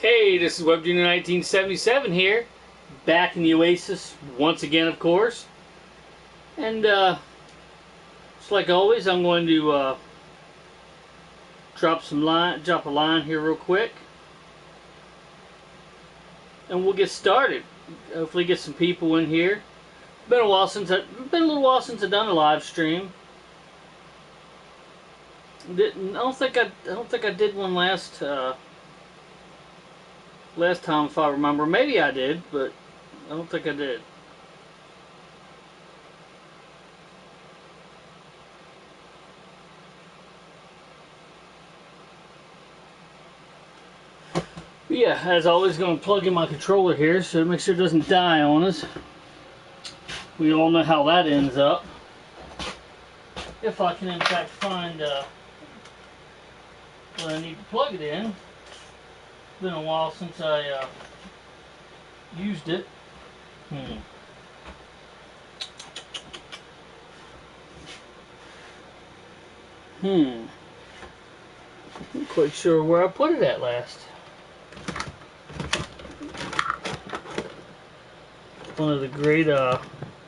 Hey, this is WebJunior1977 here, back in the Oasis once again, of course. And just like always, I'm going to drop a line here real quick, and we'll get started. Hopefully, get some people in here. Been a little while since I've done a live stream. I don't think I did one last time, if I remember. Maybe I did, but I don't think I did. But yeah, as always, going to plug in my controller here so to make sure it doesn't die on us. We all know how that ends up. If I can in fact find where I need to plug it in. It's been a while since I used it. Not quite sure where I put it at last. One of the great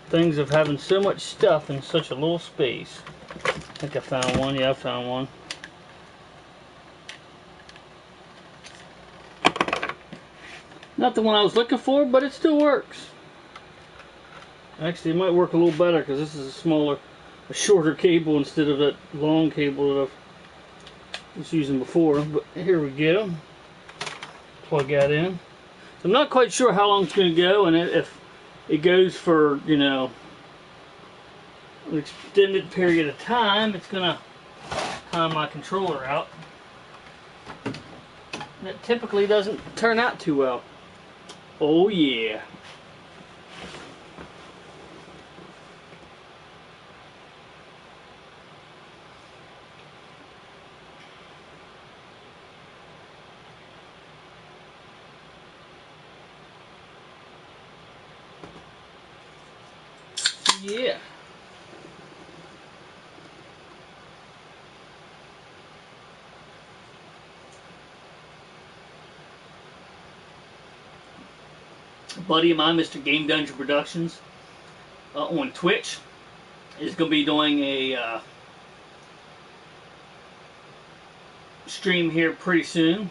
things of having so much stuff in such a little space. I think I found one. Yeah, I found one. Not the one I was looking for, but it still works. Actually, it might work a little better because this is a shorter cable instead of that long cable that I was using before. But here we go. Plug that in. So I'm not quite sure how long it's going to go, and if it goes for, you know, an extended period of time, it's going to time my controller out. And it typically doesn't turn out too well. Oh yeah. Yeah. A buddy of mine, Mr. Game Dungeon Productions, on Twitch, is going to be doing a stream here pretty soon.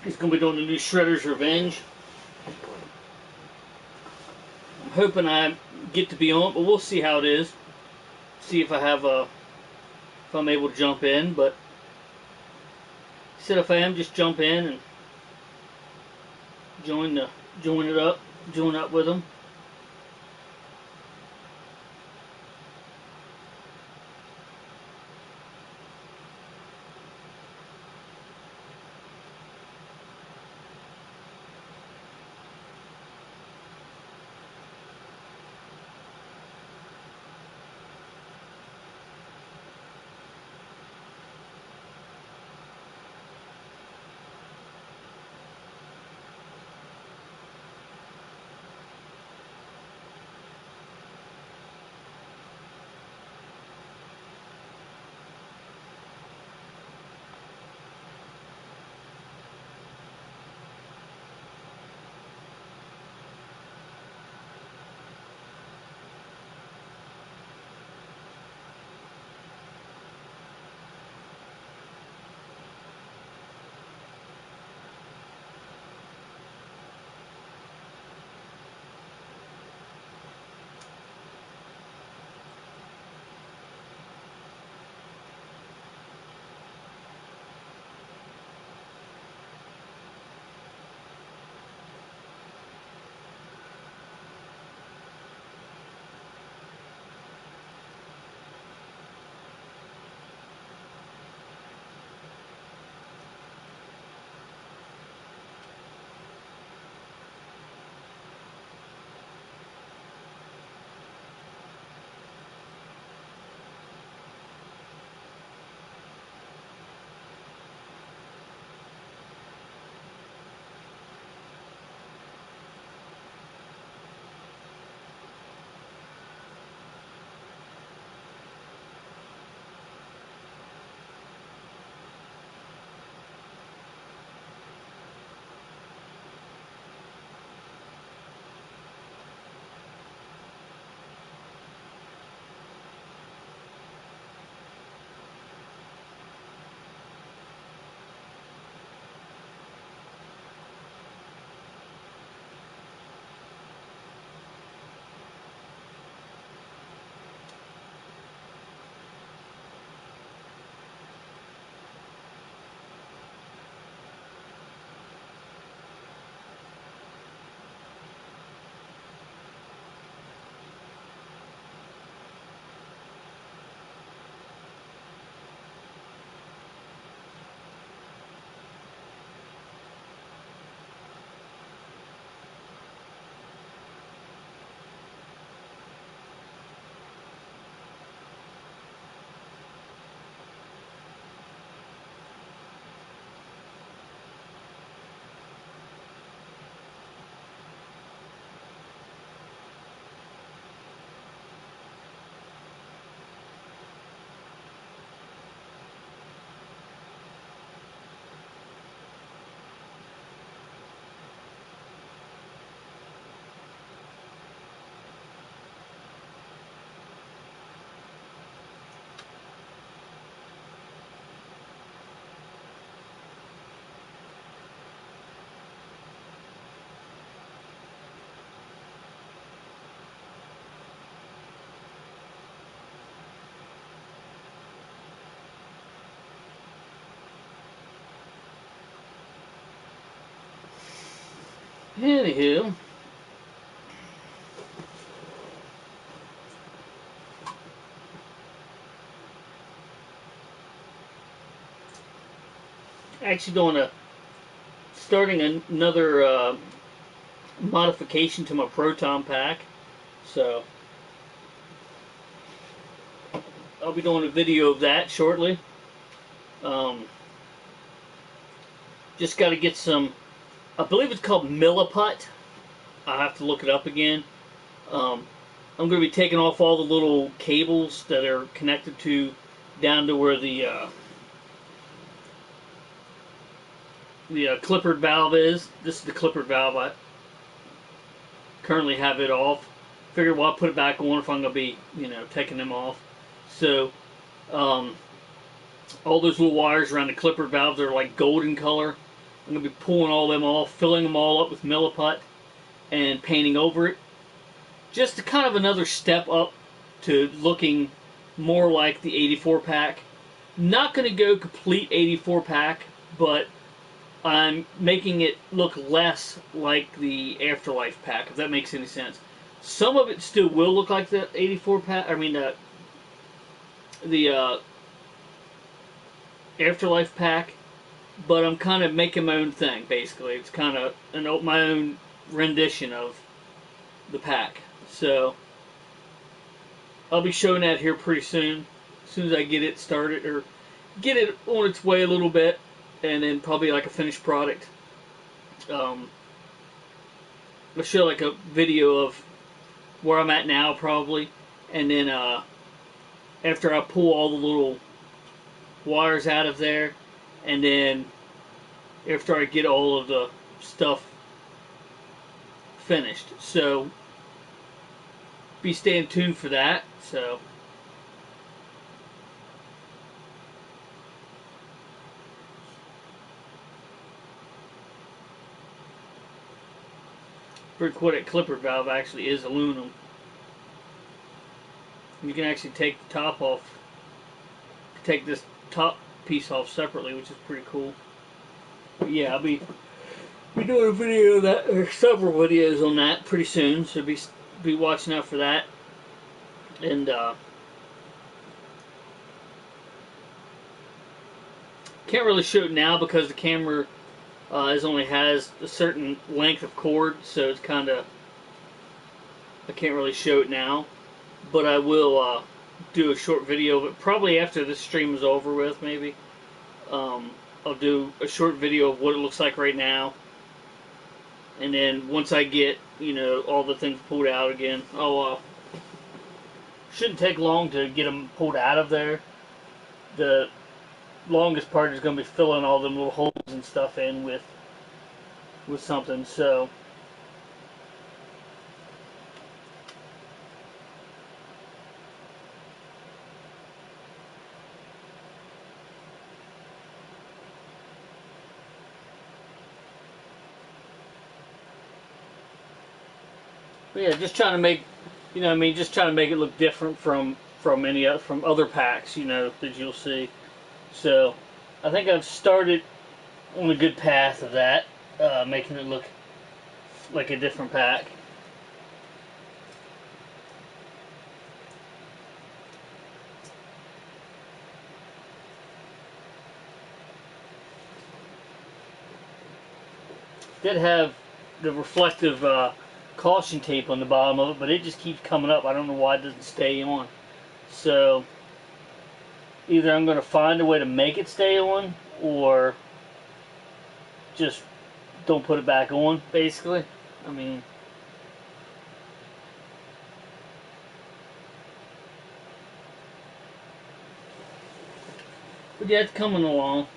He's going to be doing the new Shredder's Revenge. I'm hoping I get to be on, but we'll see how it is. See if if I'm able to jump in. But he said if I am, just jump in and join up with him. Anywho, actually starting another modification to my proton pack. So I'll be doing a video of that shortly. Just got to get some, I believe it's called milliput. I'll have to look it up again. I'm going to be taking off all the little cables that are connected to down to where the clippered valve is. This is the clippered valve. I currently have it off. Figured, well, I'll put it back on if I'm going to be, taking them off. So, all those little wires around the clippered valves are like golden color. I'm going to be pulling all them off, filling them all up with milliput, and painting over it. Just kind of another step up to looking more like the 84 pack. Not going to go complete 84 pack, but I'm making it look less like the Afterlife pack, if that makes any sense. Some of it still will look like the 84 pack. I mean, the Afterlife pack, but I'm kind of making my own thing, basically. It's kind of my own rendition of the pack. So, I'll be showing that here pretty soon. As soon as I get it started, or get it on its way a little bit, and then probably like a finished product. I'll show like a video of where I'm at now, probably. And then, after I pull all the little wires out of there, and then after I get all of the stuff finished. So be staying tuned for that. So pretty cool that clipper valve actually is aluminum. You can actually take the top off, take this top piece off separately, which is pretty cool. But yeah, I'll be doing a video of that, or several videos on that pretty soon, so be watching out for that. And can't really show it now because the camera only has a certain length of cord, so it's kind of, I can't really show it now. But I will do a short video of it, probably after this stream is over with, maybe. I'll do a short video of what it looks like right now. And then once I get, all the things pulled out again, shouldn't take long to get them pulled out of there. The longest part is going to be filling all them little holes and stuff in with something, so. But yeah, just trying to make, just trying to make it look different from other packs, that you'll see. So, I think I've started on a good path of that, making it look like a different pack. Did have the reflective caution tape on the bottom of it, but it just keeps coming up. I don't know why it doesn't stay on. So either I'm going to find a way to make it stay on, or just don't put it back on, basically. I mean, but yeah, it's coming along.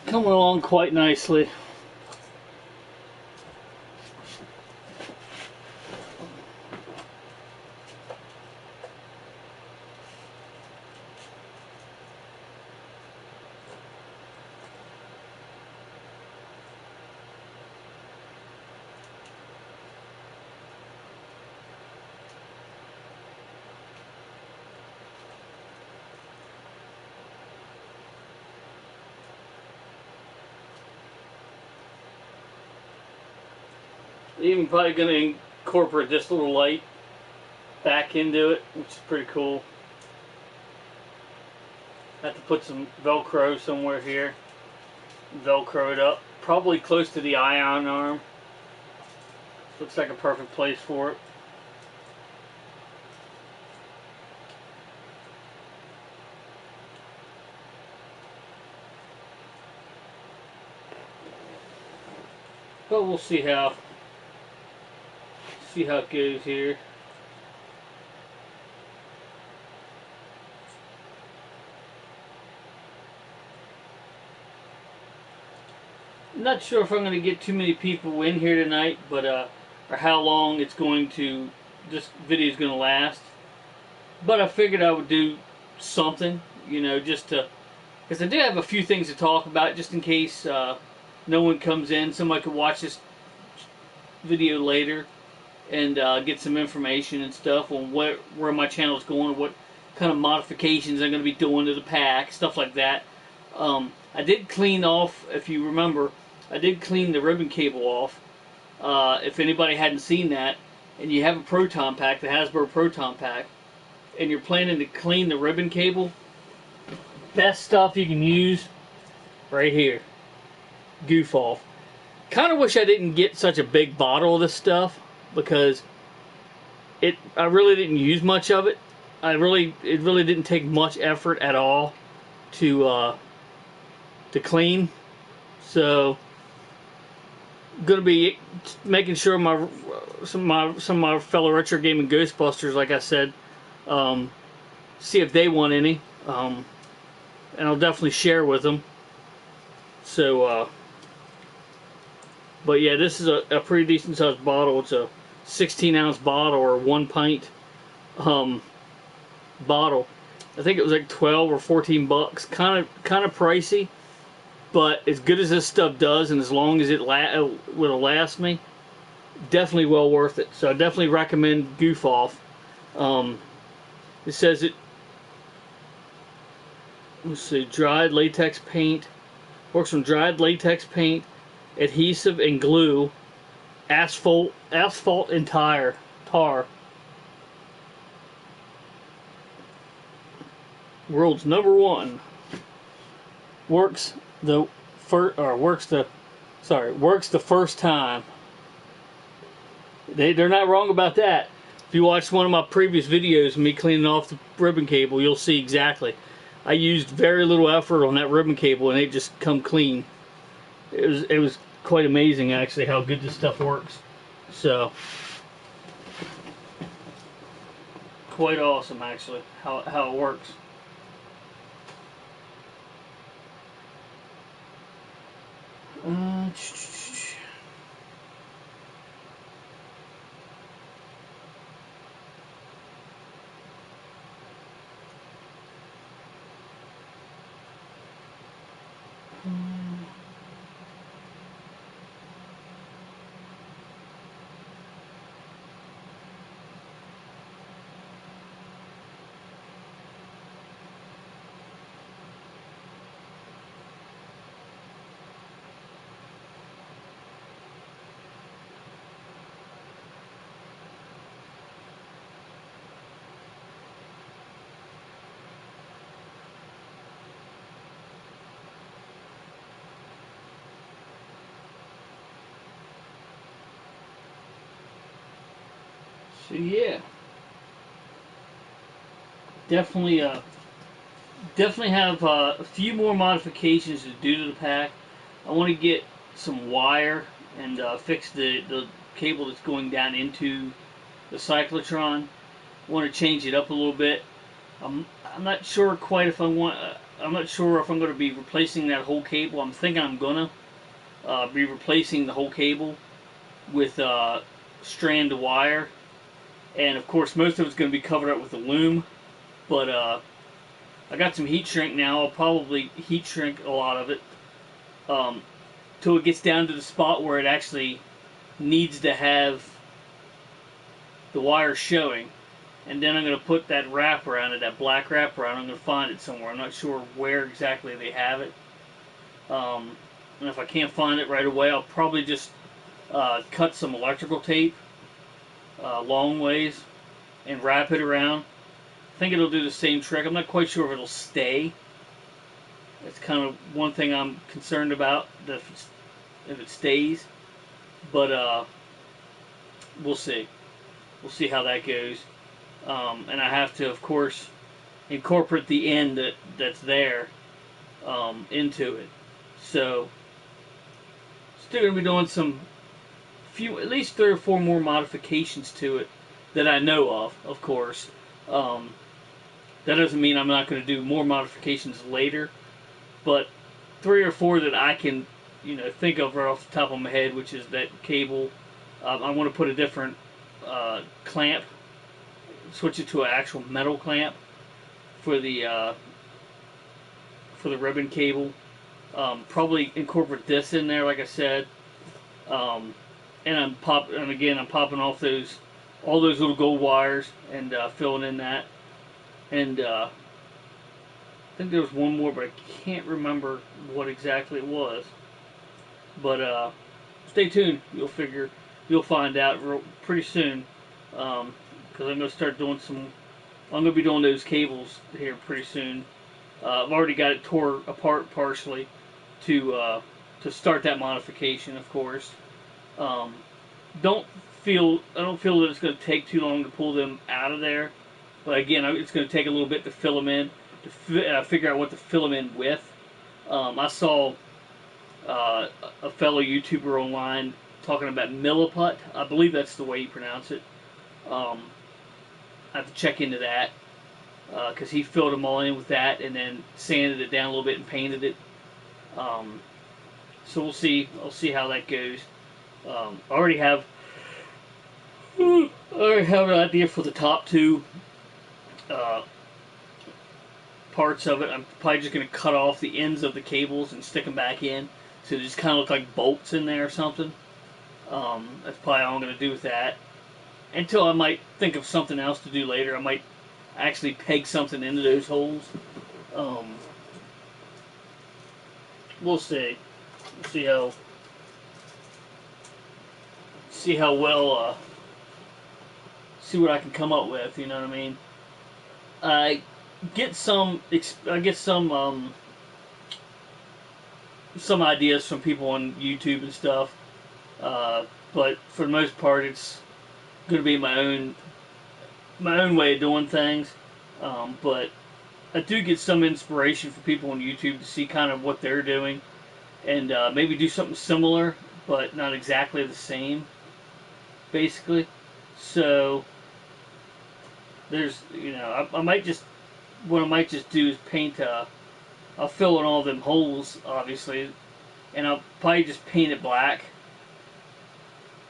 Coming along quite nicely. Even probably going to incorporate this little light back into it, which is pretty cool. I have to put some Velcro somewhere here. Velcro it up. Probably close to the ion arm. Looks like a perfect place for it. But we'll see how it goes here. Not sure if I'm going to get too many people in here tonight, but or how long this video is going to last. But I figured I would do something, you know, just to, because I do have a few things to talk about, just in case no one comes in. Somebody could watch this video later and get some information and stuff on where my channel is going, or what kind of modifications I'm going to be doing to the pack, stuff like that. I did clean off, if you remember, I did clean the ribbon cable off. If anybody hadn't seen that, and you have a Proton pack, the Hasbro Proton pack, and you're planning to clean the ribbon cable, best stuff you can use right here. Goof off. Kind of wish I didn't get such a big bottle of this stuff, because I really didn't use much of it. It really didn't take much effort at all to clean. So gonna be making sure some of my fellow retro gaming Ghostbusters, like I said, see if they want any, and I'll definitely share with them. So but yeah, this is a pretty decent sized bottle. It's a 16-ounce bottle, or 1 pint bottle. I think it was like 12 or 14 bucks. Kind of pricey, but as good as this stuff does, and as long as it will last me, definitely well worth it. So I definitely recommend Goof Off. It says it. Let's see, dried latex paint. Works from dried latex paint, adhesive and glue, asphalt and tar. World's #1. Works the first time. They're not wrong about that. If you watch one of my previous videos of me cleaning off the ribbon cable, you'll see exactly. I used very little effort on that ribbon cable, and it just come clean. It was quite amazing, actually, how good this stuff works. So quite awesome, actually, how it works. So yeah, definitely have a few more modifications to do to the pack. I want to get some wire and fix the cable that's going down into the cyclotron. I want to change it up a little bit. I'm not sure quite if I want. I'm not sure if I'm going to be replacing that whole cable. I'm thinking I'm gonna be replacing the whole cable with strand wire. And of course, most of it's going to be covered up with a loom. But I got some heat shrink now. I'll probably heat shrink a lot of it till it gets down to the spot where it actually needs to have the wire showing. And then I'm going to put that wrap around it, that black wrap around it. I'm going to find it somewhere. I'm not sure where exactly they have it. And if I can't find it right away, I'll probably just cut some electrical tape long ways and wrap it around. I think it'll do the same trick. I'm not quite sure if it'll stay. It's kind of one thing I'm concerned about, if it stays. But we'll see. We'll see how that goes. And I have to, of course, incorporate the end that's there into it. So, still going to be doing at least 3 or 4 more modifications to it that I know of course. That doesn't mean I'm not going to do more modifications later, but 3 or 4 that I can, think of right off the top of my head, which is that cable. I want to put a different clamp, switch it to an actual metal clamp for the ribbon cable. Probably incorporate this in there, like I said. And I'm popping off all those little gold wires and filling in that. And I think there was one more, but I can't remember what exactly it was. But stay tuned. You'll find out pretty soon. Because I'm gonna start doing I'm gonna be doing those cables here pretty soon. I've already got it tore apart partially to start that modification, of course. I don't feel that it's going to take too long to pull them out of there. But again, it's going to take a little bit to fill them in, to figure out what to fill them in with. I saw a fellow YouTuber online talking about milliput. I believe that's the way you pronounce it. I have to check into that. Because he filled them all in with that and then sanded it down a little bit and painted it. So we'll see. I'll see how that goes. I already have an idea for the top 2 parts of it. I'm probably just going to cut off the ends of the cables and stick them back in, so they just kind of look like bolts in there or something. That's probably all I'm going to do with that. Until I might think of something else to do later. I might actually peg something into those holes. We'll see. We'll see how well see what I can come up with. You know what I mean? I get some ideas from people on YouTube and stuff, but for the most part, it's going to be my own way of doing things. But I do get some inspiration from people on YouTube to see kind of what they're doing, and maybe do something similar, but not exactly the same, basically. So there's, I might just do is paint. I'll fill in all them holes, obviously, and I'll probably just paint it black,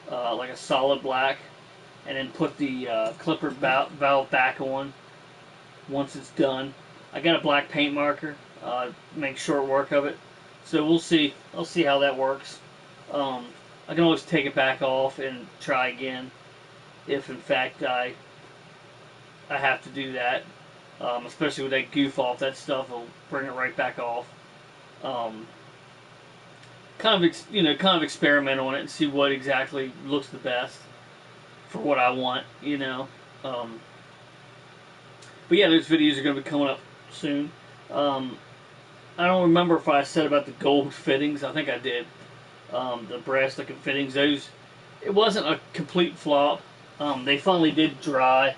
like a solid black, and then put the clipper valve back on once it's done. I got a black paint marker, make short work of it. So we'll see. I'll see how that works. I can always take it back off and try again if in fact I have to do that. Especially with that goof off, that stuff will bring it right back off. Kind of experiment on it and see what exactly looks the best for what I want, But yeah, those videos are going to be coming up soon. I don't remember if I said about the gold fittings. I think I did. The brass looking fittings. It wasn't a complete flop. They finally did dry.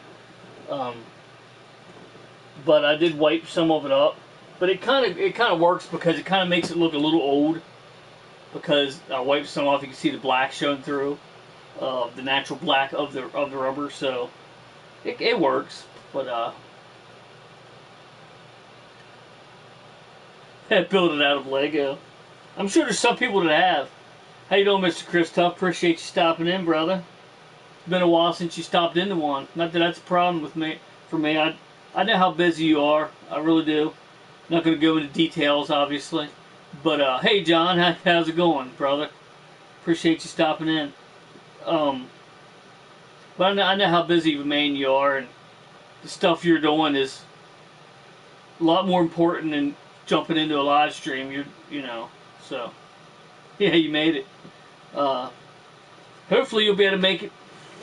But I did wipe some of it up. But it kind of works because it kind of makes it look a little old. Because I wiped some off, you can see the black showing through, the natural black of the rubber. So it works. But build it out of Lego. I'm sure there's some people that have. How you doing, Mr. Chris Tuff? Appreciate you stopping in, brother. It's been a while since you stopped into one. Not that that's a problem for me. I know how busy you are. I really do. Not going to go into details, obviously. But, hey, John, how's it going, brother? Appreciate you stopping in. But I know how busy of a man you are, and the stuff you're doing is a lot more important than jumping into a live stream. So, yeah, you made it. hopefully you'll be able to make it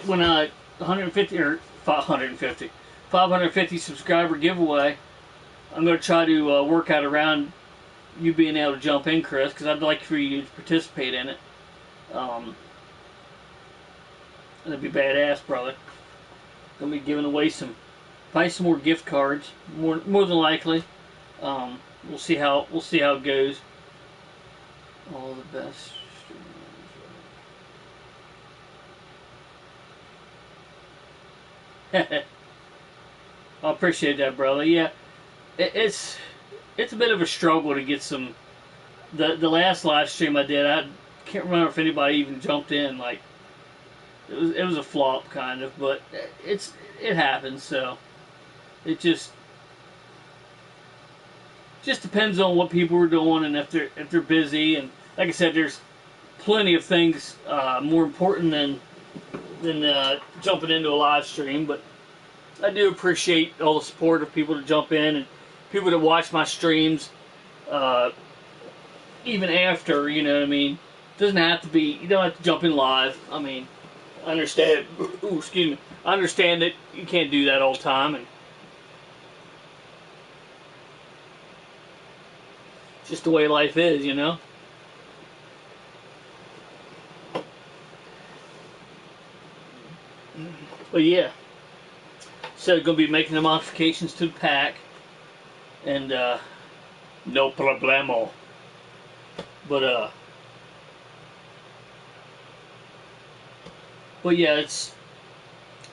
when 150 or 550 subscriber giveaway. I'm going to try to work out around you being able to jump in, Chris, because I'd like for you to participate in it. That'd be badass, brother. Gonna be giving away probably some more gift cards, more than likely. We'll see how it goes. All the best. I appreciate that, brother. Yeah, it's a bit of a struggle to get some. The last live stream I did, I can't remember if anybody even jumped in. Like, it was a flop, kind of, but it happens. So it just depends on what people are doing and if they're busy. And like I said, there's plenty of things more important than jumping into a live stream. But I do appreciate all the support of people to jump in and people that watch my streams even after, you know what I mean. Doesn't have to be, you don't have to jump in live. I mean, I understand. Ooh, excuse me. I understand that you can't do that all the time, and just the way life is, you know. But yeah, so gonna be making the modifications to the pack, and no problemo. But yeah, it's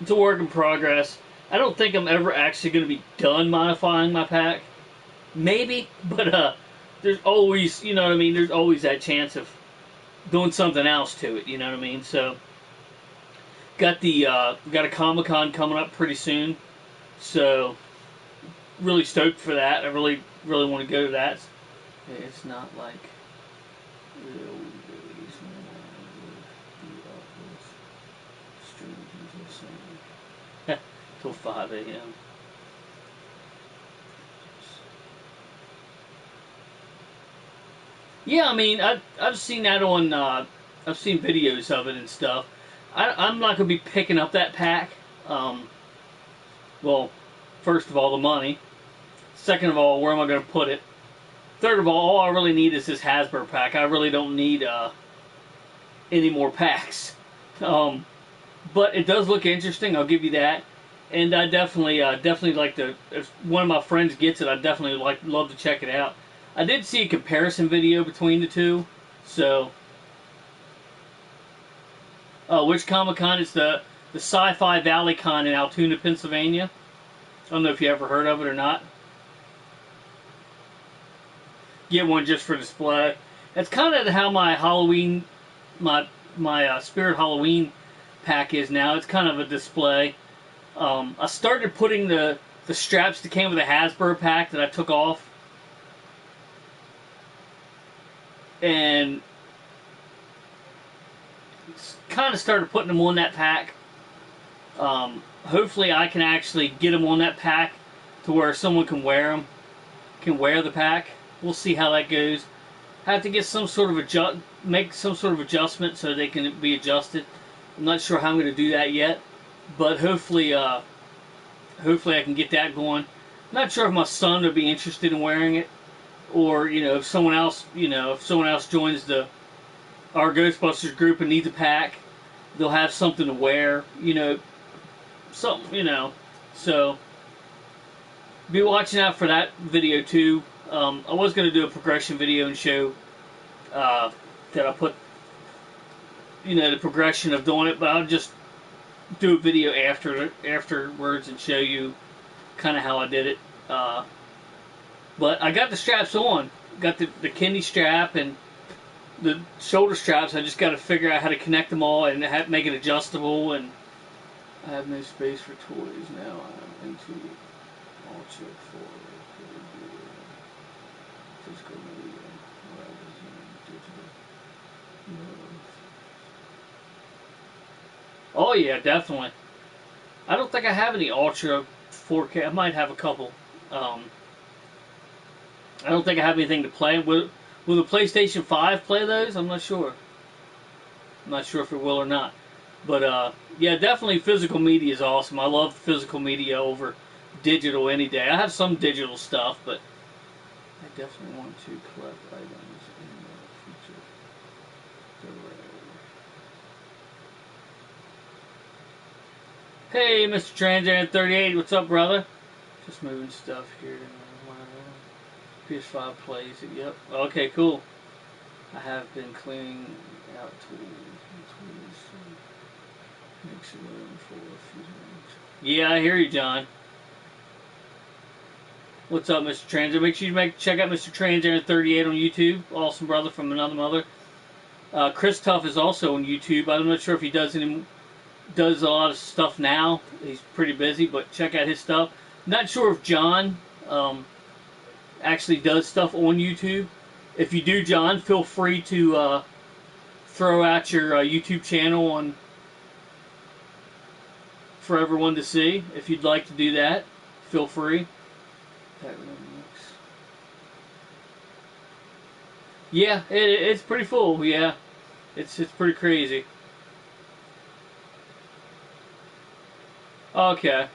a work in progress. I don't think I'm ever actually gonna be done modifying my pack. Maybe, but there's always, you know what I mean. There's always that chance of doing something else to it, you know what I mean. So. Got a Comic-Con coming up pretty soon, so really stoked for that. I really want to go to that. It's not like the old days when I would be up with streams until till 5 a.m. Yeah, I mean, I've seen that on I've seen videos of it and stuff. I'm not going to be picking up that pack. Well, first of all, the money. Second of all, where am I going to put it? Third of all I really need is this Hasbro pack. I really don't need any more packs. But it does look interesting, I'll give you that. And I definitely like to, if one of my friends gets it, I definitely love to check it out. I did see a comparison video between the two, so... which Comic-Con? It's the Sci-Fi Valley Con in Altoona, Pennsylvania. I don't know if you ever heard of it or not. Get one just for display. That's kind of how my Halloween, my Spirit Halloween pack is now. It's kind of a display. I started putting the straps that came with the Hasbro pack that I took off. And kind of started putting them on that pack. Hopefully I can actually get them on that pack to where someone can wear them, can wear the pack. We'll see how that goes. Have to get some sort of make some sort of adjustment so they can be adjusted. I'm not sure how I'm going to do that yet, but hopefully I can get that going. Not sure if my son would be interested in wearing it, or if someone else joins our Ghostbusters group and needs a pack, they'll have something to wear, something, so be watching out for that video too. I was going to do a progression video and show that I put, the progression of doing it, but I'll just do a video afterwards and show you kind of how I did it. But I got the straps on, got the kidney strap and the shoulder straps. I just got to figure out how to connect them all and make it adjustable. And I have no space for toys now. I'm into all chip for physical media, digital. Oh yeah, definitely. I don't think I have any Ultra 4K. I might have a couple. I don't think I have anything to play. Will the PlayStation 5 play those? I'm not sure. I'm not sure if it will or not. But yeah, definitely physical media is awesome. I love physical media over digital any day. I have some digital stuff, but I definitely want to collect items in the future. Hey, Mr. Transand 38, what's up, brother? Just moving stuff here. PS5 plays it. Yep. Okay, cool. I have been cleaning out tools. Makes room for a few things. Yeah, I hear you, John. What's up, Mr. Transit? Make sure you check out Mr. Transit 38 on YouTube. Awesome brother from another mother. Chris Tuff is also on YouTube. I'm not sure if he does a lot of stuff now. He's pretty busy, but check out his stuff. Not sure if John actually does stuff on YouTube. If you do, John, feel free to throw out your YouTube channel on for everyone to see. If you'd like to do that, feel free. Yeah, it's pretty full. Yeah, it's pretty crazy. Okay.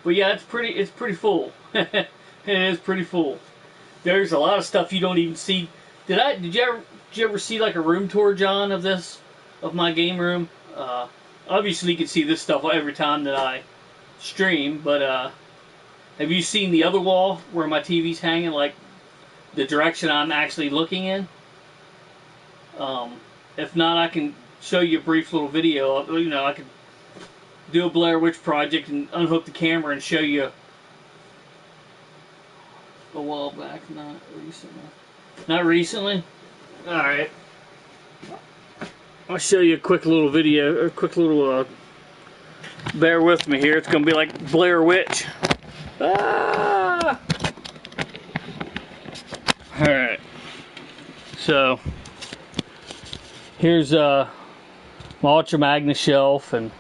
But yeah, it's pretty full. It is pretty full. There's a lot of stuff you don't even see. Did you ever see like a room tour, John, of my game room? Obviously you can see this stuff every time that I stream, but have you seen the other wall where my TV's hanging, like the direction I'm actually looking in? If not, I can show you a brief little video. You know, I could do a Blair Witch Project and unhook the camera and show you a while back, not recently. Not recently? Alright. I'll show you a quick little video, or a quick little, bear with me here. It's going to be like Blair Witch. Ah! Alright. So, here's, my Ultra Magnus shelf and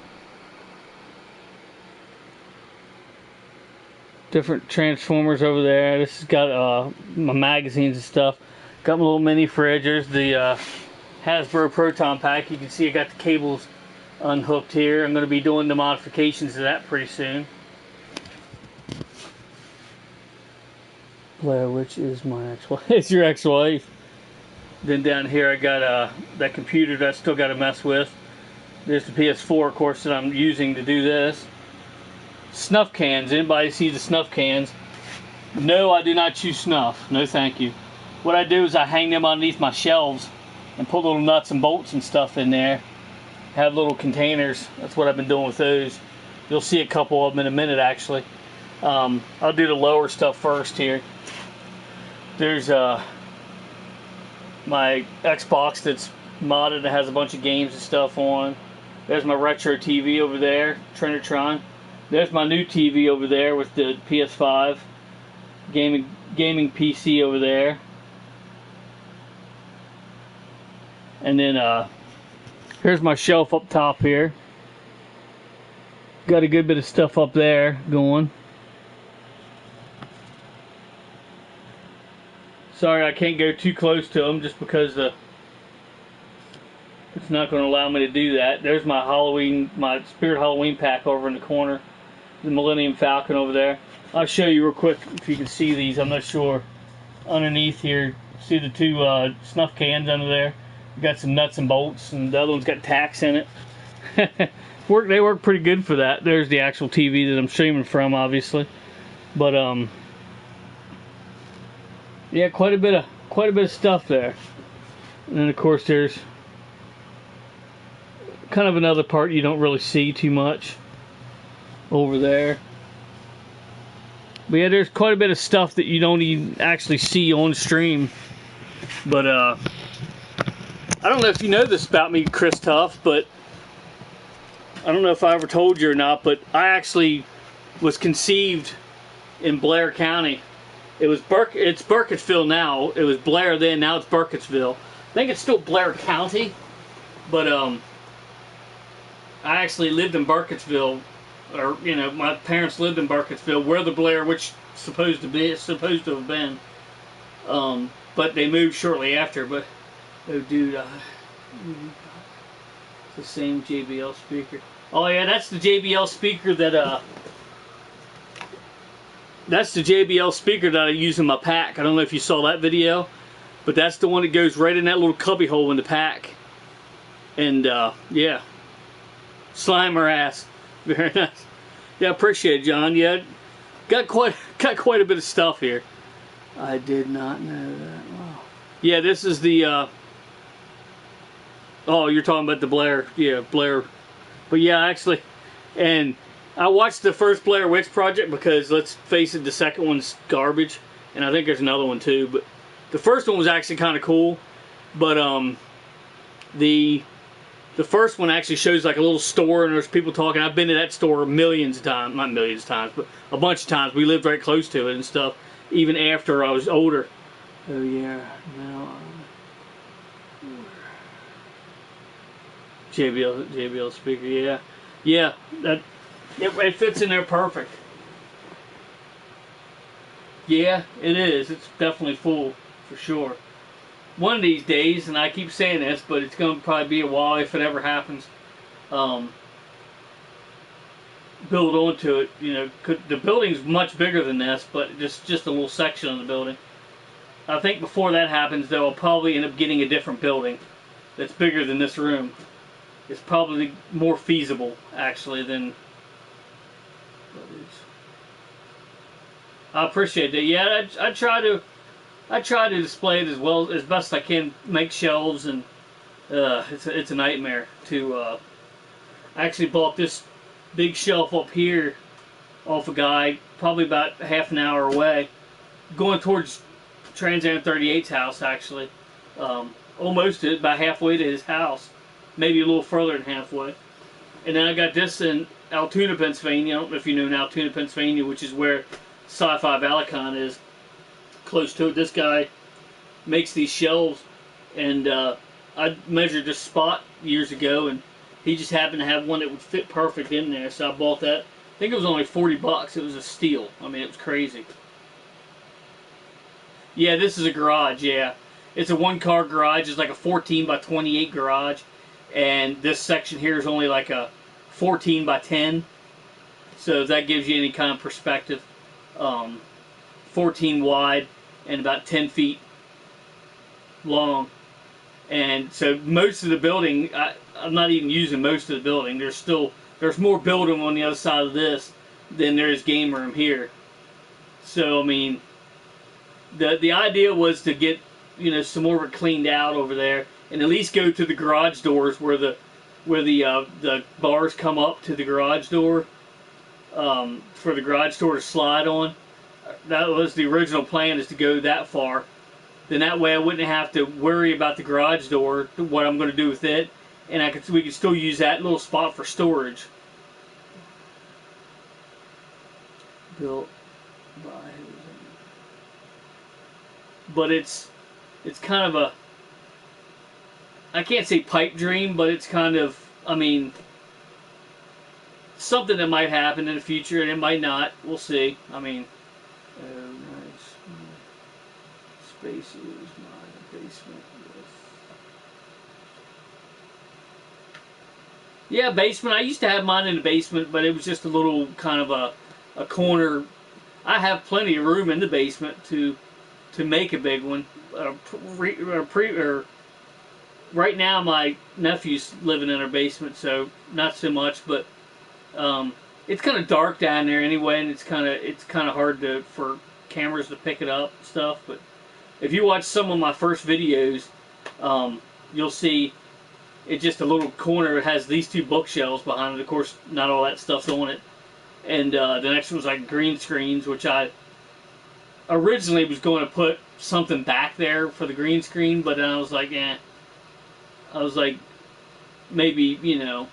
different Transformers over there. This has got my magazines and stuff. Got my little mini fridge. There's the Hasbro Proton Pack. You can see I got the cables unhooked here. I'm going to be doing the modifications to that pretty soon. Blair Witch is my ex-wife. It's your ex-wife. Then down here I got that computer that I still got to mess with. There's the PS4, of course, that I'm using to do this. Snuff cans. Anybody see the snuff cans? No, I do not chew snuff. No, thank you. What I do is I hang them underneath my shelves and put little nuts and bolts and stuff in there. Have little containers. That's what I've been doing with those. You'll see a couple of them in a minute, actually. I'll do the lower stuff first here. There's my Xbox that's modded and has a bunch of games and stuff on. There's my retro TV over there, Trinitron. There's my new TV over there with the PS5 gaming PC over there. And then here's my shelf up top here. Got a good bit of stuff up there going. Sorry, I can't go too close to them just because it's not going to allow me to do that. There's my Spirit Halloween pack over in the corner. The Millennium Falcon over there. I'll show you real quick if you can see these. I'm not sure. Underneath here, see the two snuff cans under there? Got some nuts and bolts, and the other one's got tacks in it. They work pretty good for that. There's the actual TV that I'm streaming from, obviously. But yeah, quite a bit of stuff there. And then of course there's kind of another part you don't really see too much over there. But yeah, there's quite a bit of stuff that you don't even actually see on stream. But I don't know if you know this about me, Chris Tuff, but I don't know if I ever told you or not, but I actually was conceived in Blair County. It's Burkittsville now. It was Blair then, now it's Burkittsville. I think it's still Blair County, but I actually lived in Burkittsville, or you know, my parents lived in Burkittsville, where the Blair Witch supposed to have been. But they moved shortly after. But Oh, dude, it's the same JBL speaker. Oh yeah, that's the JBL speaker that that's the JBL speaker that I use in my pack. I don't know if you saw that video, but that's the one that goes right in that little cubby hole in the pack. And yeah, Slimer ass, very nice. Yeah, appreciate it, John. Yeah, got quite a bit of stuff here. I did not know that. Wow. Yeah, this is the. Oh, you're talking about the Blair. Yeah, Blair. But yeah, actually, and I watched the first Blair Witch Project because, let's face it, the second one's garbage, and I think there's another one too. But the first one was actually kind of cool. But the first one actually shows like a little store, and there's people talking. I've been to that store millions of times, not millions of times, but a bunch of times. We lived right close to it and stuff, even after I was older. Oh yeah, now JBL speaker, yeah, that it fits in there perfect. Yeah, it is. It's definitely full for sure. One of these days, and I keep saying this, but it's going to probably be a while if it ever happens. Build onto it, you know. The building's much bigger than this, but just a little section of the building. I think before that happens, though, I'll probably end up getting a different building that's bigger than this room. It's probably more feasible, actually, than. I appreciate that. Yeah, I try to display it as best I can. Make shelves, and it's a nightmare to. I actually bought this big shelf up here off a guy, probably about half an hour away, going towards Trans Am 38's house. Actually, almost about halfway to his house, maybe a little further than halfway. And then I got this in Altoona, Pennsylvania. I don't know if you know in Altoona, Pennsylvania, which is where Sci-Fi Valicon is, close to it. This guy makes these shelves, and I measured this spot years ago, and he just happened to have one that would fit perfect in there, so I bought that. I think it was only $40. It was a steal. I mean, it was crazy. Yeah, this is a garage, yeah. It's a one-car garage. It's like a 14 by 28 garage, and this section here is only like a 14 by 10, so if that gives you any kind of perspective. 14 wide and about 10 feet long, and so most of the building, I'm not even using most of the building. There's more building on the other side of this than there is game room here. So I mean, the idea was to get, you know, some more of it cleaned out over there, and at least go to the garage doors where the bars come up to the garage door, for the garage door to slide on. That was the original plan, is to go that far. Then that way I wouldn't have to worry about the garage door, what I'm going to do with it, and we could still use that little spot for storage. Built by, but it's kind of a, I can't say pipe dream, but it's kind of, I mean, something that might happen in the future, and it might not. We'll see. I mean, oh, nice. Space is my basement. Yeah, basement. I used to have mine in the basement, but it was just a little kind of a corner. I have plenty of room in the basement to make a big one. Right now, my nephew's living in our basement, so not so much. But it's kind of dark down there anyway, and it's kind of hard for cameras to pick it up and stuff. But if you watch some of my first videos, you'll see it's just a little corner. It has these two bookshelves behind it. Of course, not all that stuff's on it. And the next one's like green screens, which I originally was going to put something back there for the green screen, but then I was like, eh. I was like, maybe, you know,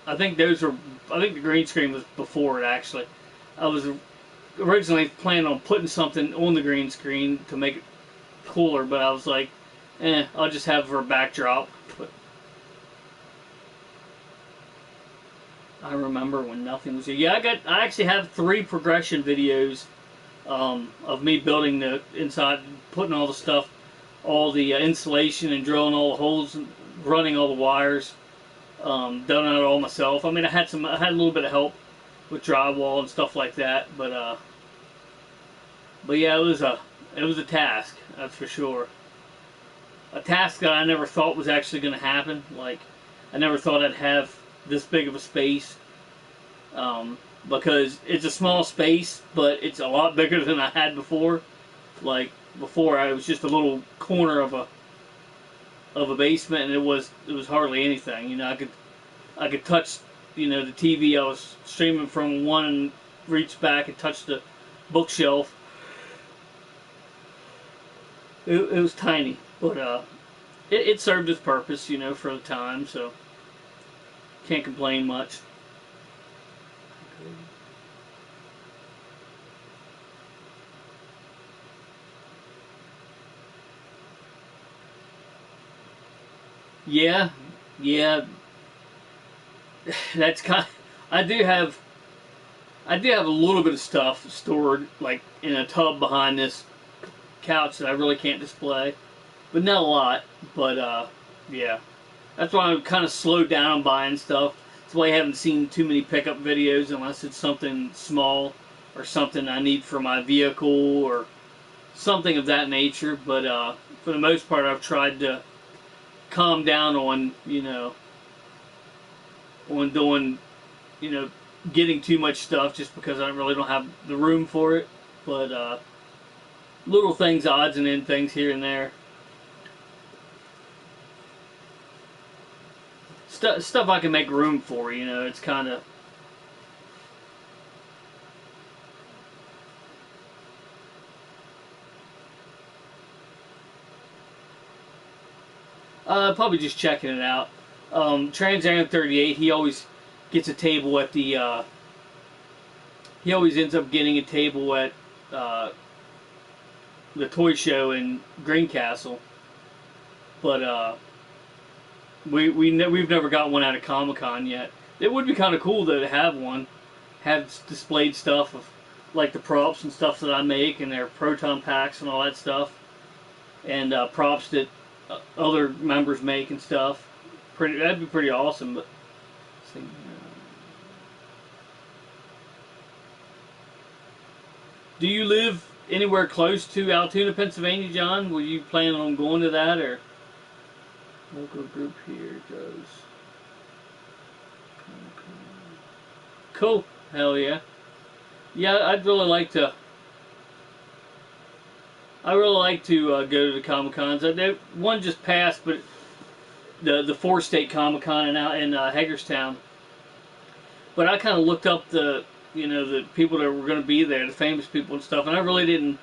I think the green screen was before it, actually. I was originally planning on putting something on the green screen to make it cooler, but I was like, I'll just have it for a backdrop. But I remember when nothing was here. Yeah, I actually have 3 progression videos of me building the inside, putting all the stuff all the insulation and drilling all the holes and running all the wires. Done it all myself. I mean, I had a little bit of help with drywall and stuff like that, but yeah, it was a task, that's for sure. A task that I never thought was actually going to happen. Like, I never thought I'd have this big of a space, because it's a small space, but it's a lot bigger than I had before. Like before, I was just a little corner of a basement, and it was hardly anything. You know, I could touch, you know, the TV I was streaming from one and reach back and touch the bookshelf. It was tiny, but it served its purpose, you know, for the time, so can't complain much. Yeah, yeah, that's kind. I do have a little bit of stuff stored, like in a tub behind this couch that I really can't display, but not a lot. But yeah, that's why I'm kind of slowed down on buying stuff. That's why I haven't seen too many pickup videos unless it's something small or something I need for my vehicle or something of that nature. But for the most part, I've tried to calm down on, you know, on doing, you know, getting too much stuff just because I really don't have the room for it. But little things, odds and end things here and there. Stuff I can make room for, you know, it's kind of... Probably just checking it out. Transaram 38, he always gets a table at the... he always ends up getting a table at the toy show in Greencastle. But we've never got one out of Comic-Con yet. It would be kind of cool though to have one, have displayed stuff of like the props and stuff that I make and their proton packs and all that stuff, and props that other members make and stuff. That'd be pretty awesome. But see, do you live anywhere close to Altoona, Pennsylvania, John? Were you planning on going to that, or local group here goes? Cool. Hell yeah. Yeah, I'd really like to. I really like to go to the Comic-Cons. One just passed, but the four-state Comic-Con in Hagerstown. But I kind of looked up the people that were going to be there, the famous people and stuff, and I really didn't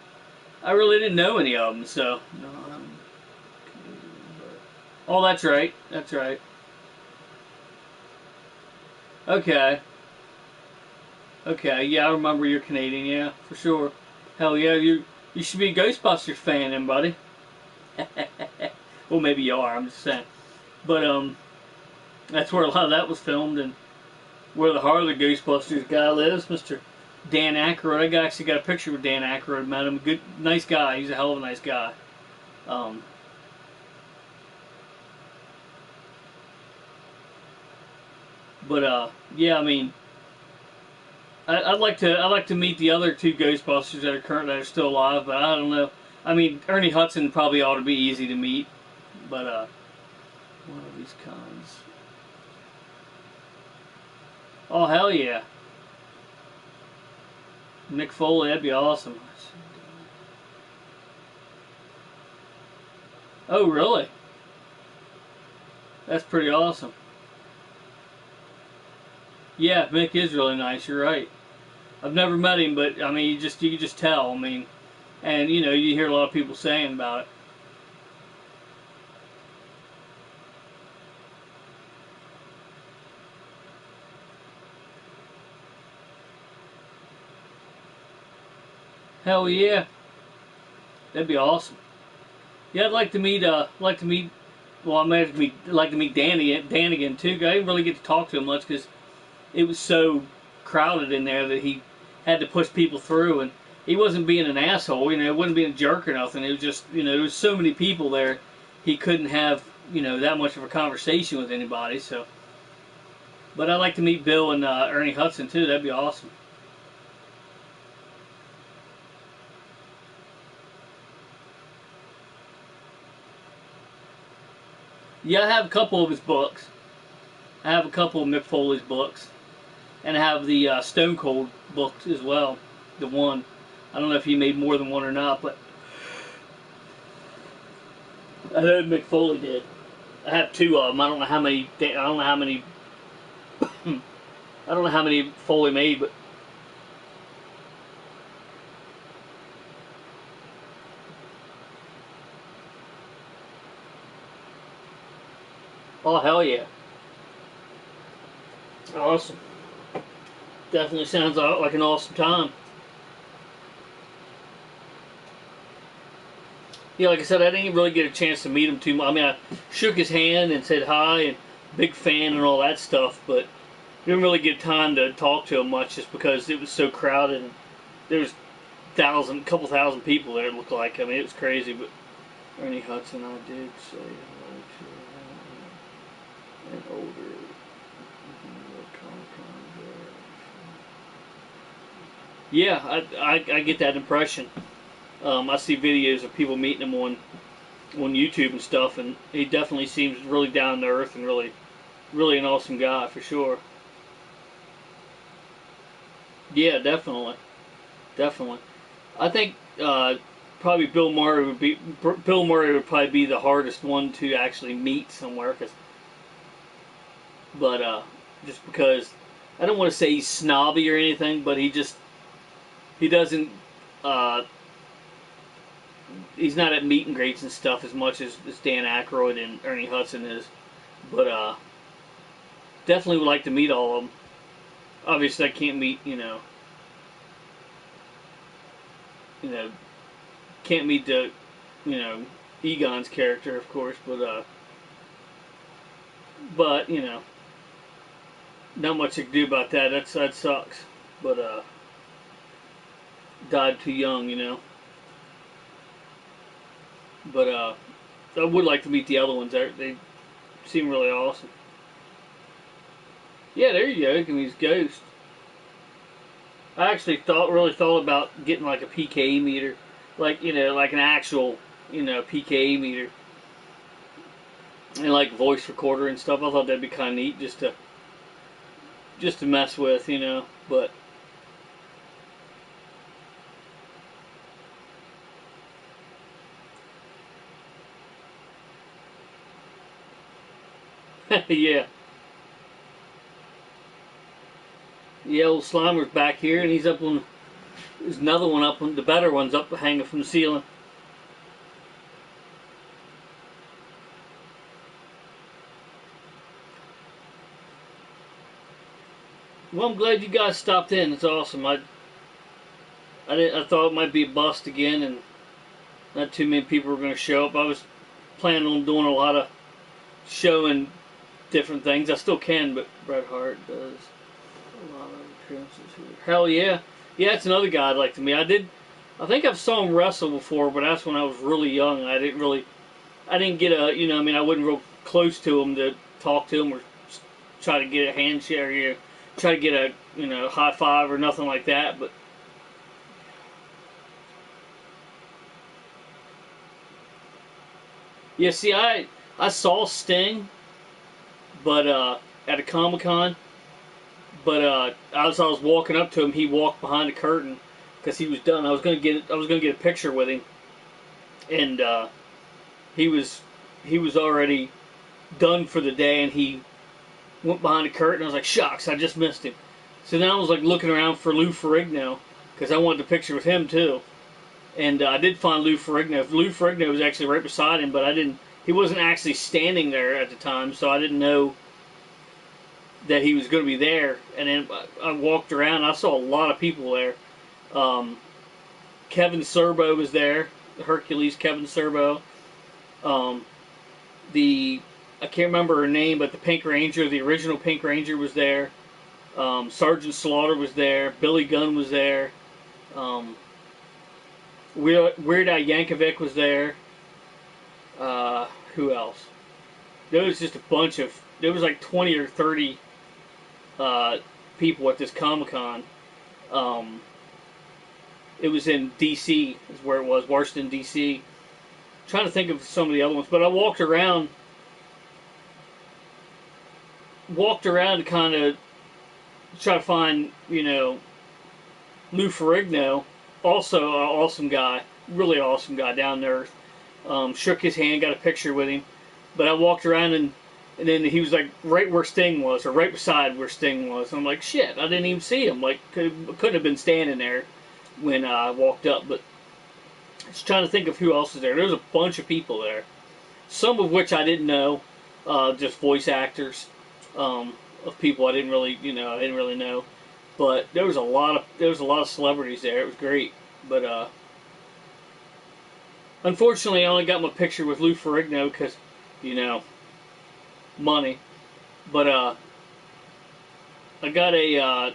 know any of them. So, no, oh, that's right. That's right. Okay. Okay. Yeah, I remember you're Canadian. Yeah, for sure. Hell yeah, you should be a Ghostbusters fan, then, buddy. Well, maybe you are. I'm just saying. But that's where a lot of that was filmed, and where the heart of the Ghostbusters guy lives, Mr. Dan Aykroyd. I actually got a picture with Dan Aykroyd. Met him. Good, nice guy. He's a hell of a nice guy. But yeah, I mean, I'd like to meet the other two Ghostbusters that are still alive, but I don't know. I mean, Ernie Hudson probably ought to be easy to meet, but one of these cons. Oh hell yeah, Mick Foley, that'd be awesome. Oh really? That's pretty awesome. Yeah, Mick is really nice. You're right. I've never met him, but I mean, you can just tell. I mean, and you know, you hear a lot of people saying about it. Hell yeah, that'd be awesome. Yeah, I'd like to meet. Well, I might have to like to meet Dan again too. I didn't really get to talk to him much because it was so crowded in there that he had to push people through, and he wasn't being an asshole, you know, he wasn't being a jerk or nothing. It was just, you know, there was so many people there, he couldn't have, you know, that much of a conversation with anybody. So, but I'd like to meet Bill and Ernie Hudson too. That'd be awesome. Yeah, I have a couple of his books. I have a couple of Mick Foley's books, and I have the Stone Cold book as well. The one, I don't know if he made more than one or not, but I know Mick Foley did. I have two of them. I don't know how many. I don't know how many. I don't know how many Foley made, but oh hell yeah! Awesome. Definitely sounds like an awesome time. Yeah, like I said, I didn't really get a chance to meet him too much. I mean, I shook his hand and said hi and big fan and all that stuff, but didn't really get time to talk to him much just because it was so crowded. And there was couple thousand people there. It looked like. I mean, it was crazy. But Ernie Hudson, I did say hello to an older. Yeah, I get that impression. I see videos of people meeting him on YouTube and stuff, and he definitely seems really down to earth and really an awesome guy for sure. Yeah, definitely. I think probably Bill Murray would probably be the hardest one to actually meet somewhere, but just because I don't want to say he's snobby or anything, but he doesn't. He's not at meet and greets and stuff as much as Dan Aykroyd and Ernie Hudson is, but definitely would like to meet all of them. Obviously, I can't meet can't meet the Egon's character, of course, but not much I can do about that. That sucks, but died too young. But I would like to meet the other ones. They seem really awesome. Yeah, there you go. You can use Ghost. I actually really thought about getting like a PKE meter, like like an actual PKE meter, and like voice recorder and stuff. I thought that'd be kind of neat just to mess with, but. Yeah. Yeah, old Slimer's back here, and he's up on. There's another one up on. The better one's up hanging from the ceiling. Well, I'm glad you guys stopped in. It's awesome. I thought it might be a bust again, and not too many people were going to show up. I was planning on doing a lot of showing different things. I still can, but Bret Hart does a lot of appearances here. Hell yeah. Yeah, it's another guy I'd like to meet. I think I've saw him wrestle before, but that's when I was really young. I didn't get I wasn't real close to him to talk to him or try to get a handshake or try to get a high five or nothing like that, but yeah, see, I saw Sting, but at a Comic-Con, but as I was walking up to him, he walked behind the curtain because he was done. I was gonna get a picture with him, and he was already done for the day, and he went behind the curtain. I was like, shucks, I just missed him. So then I was like looking around for Lou Ferrigno because I wanted a picture with him too, and I did find Lou Ferrigno. Lou Ferrigno was actually right beside him, but he wasn't actually standing there at the time, so I didn't know that he was going to be there. And then I walked around, and I saw a lot of people there. Kevin Sorbo was there, Hercules Kevin Sorbo. I can't remember her name, but the Pink Ranger, the original Pink Ranger, was there. Sergeant Slaughter was there. Billy Gunn was there. Weird Al Yankovic was there. Who else? There was just a bunch of. There was like 20 or 30 people at this Comic Con. It was in D.C. is where it was, Washington D.C. Trying to think of some of the other ones, but I walked around to kind of try to find, Lou Ferrigno, also an awesome guy, really awesome guy down there. Shook his hand, got a picture with him, but I walked around and then he was like right where Sting was, or right beside where Sting was. I'm like, shit, I didn't even see him. Like, couldn't have been standing there when I walked up, but I was trying to think of who else was there. There was a bunch of people there, some of which I didn't know, just voice actors of people I didn't really know. But there was a lot of celebrities there. It was great, but unfortunately, I only got my picture with Lou Ferrigno because, money. But I got a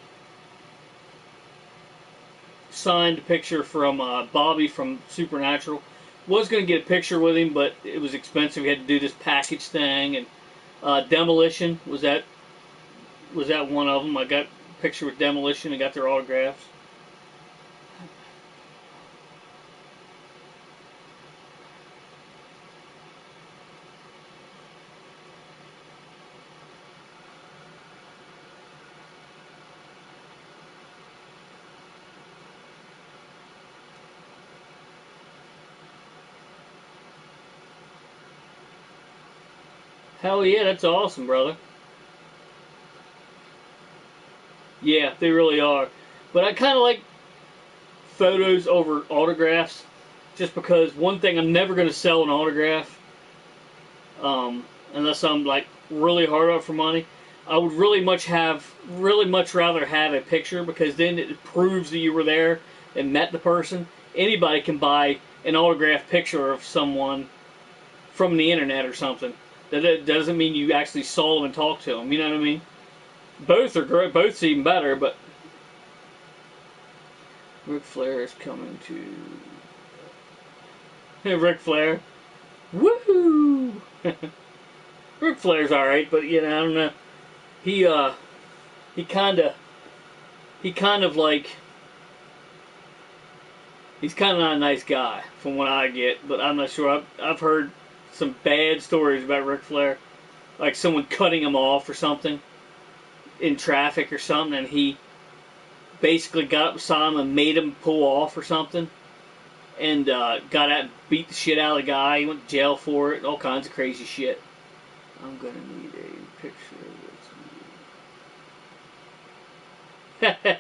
signed picture from Bobby from Supernatural. Was going to get a picture with him, but it was expensive. We had to do this package thing. And Demolition, was that one of them. I got a picture with Demolition and got their autographs. Hell yeah, that's awesome, brother. Yeah, they really are. But I kind of like photos over autographs, just because one thing, I'm never going to sell an autograph unless I'm like really hard up for money. I would really much rather have a picture, because then it proves that you were there and met the person. Anybody can buy an autographed picture of someone from the internet or something. That doesn't mean you actually saw them and talked to them. You know what I mean? Both are great. Both's even better, but Ric Flair is coming to. Hey, Ric Flair. Woohoo! Ric Flair's alright, but I don't know. He kind of like, he's kind of not a nice guy from what I get, but I'm not sure. I've heard some bad stories about Ric Flair, like someone cutting him off or something in traffic or something, and he basically got up beside him and made him pull off or something, and got out and beat the shit out of the guy. He went to jail for it, all kinds of crazy shit. I'm gonna need a picture with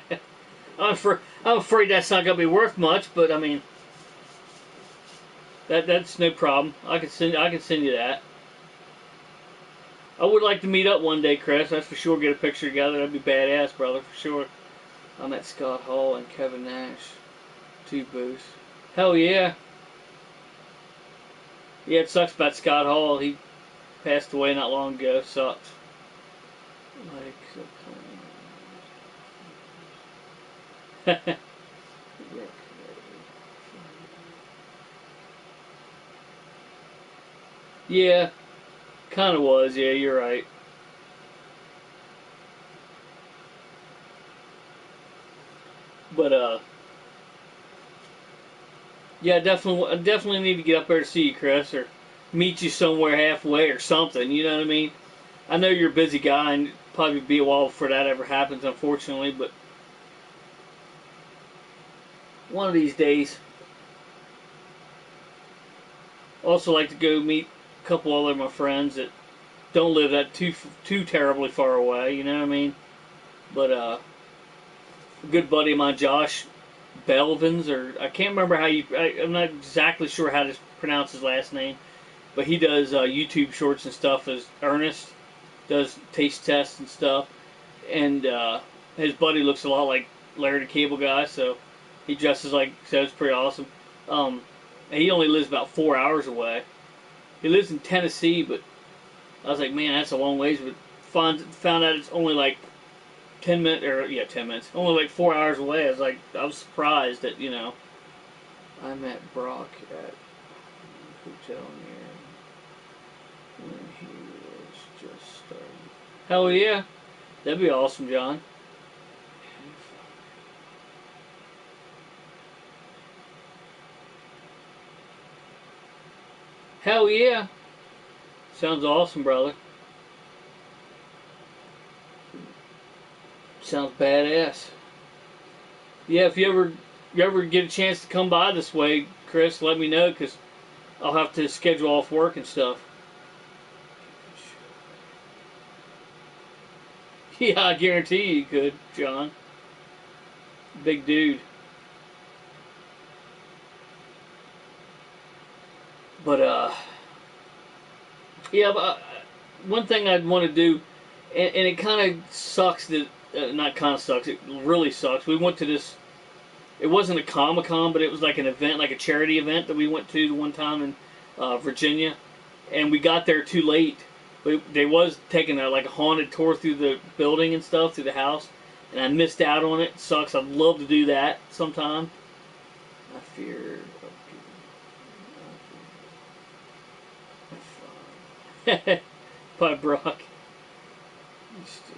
you. I'm afraid that's not gonna be worth much, but I mean, that's no problem. I can send you that. I would like to meet up one day, Chris. That's for sure. Get a picture together. That'd be badass, brother, for sure. I met Scott Hall and Kevin Nash. 2 booths. Hell yeah. Yeah, it sucks about Scott Hall. He passed away not long ago. Sucks. Like. Yeah, kind of was. Yeah, you're right. But yeah, definitely need to get up there to see you, Chris, or meet you somewhere halfway or something. You know what I mean? I know you're a busy guy, and it'd probably be a while before that ever happens, unfortunately. But one of these days. Also, like to go meet a couple other of my friends that don't live that too terribly far away. You know what I mean? But a good buddy of mine, Josh Belvins, or I can't remember I'm not exactly sure how to pronounce his last name, but he does YouTube shorts and stuff as Ernest, does taste tests and stuff, and his buddy looks a lot like Larry the Cable Guy, so he dresses like, so it's pretty awesome. He only lives about 4 hours away. He lives in Tennessee, but I was like, man, that's a long ways, but found out it's only like 10 minutes, only like 4 hours away. I was surprised that, I met Brock at a hotel near when he was just starting. Hell yeah. That'd be awesome, John. Hell yeah. Sounds awesome, brother. Sounds badass. Yeah, if you ever get a chance to come by this way, Chris, let me know, because I'll have to schedule off work and stuff. Yeah, I guarantee you could, John. Big dude. But, yeah, but one thing I'd want to do, and it kind of sucks that, not kind of sucks, it really sucks. We went to this, it wasn't a Comic-Con, but it was like an event, like a charity event that we went to one time in Virginia, and we got there too late. They was taking like a haunted tour through the building and stuff, through the house, and I missed out on it. It sucks. I'd love to do that sometime. I fear. By Brock. You still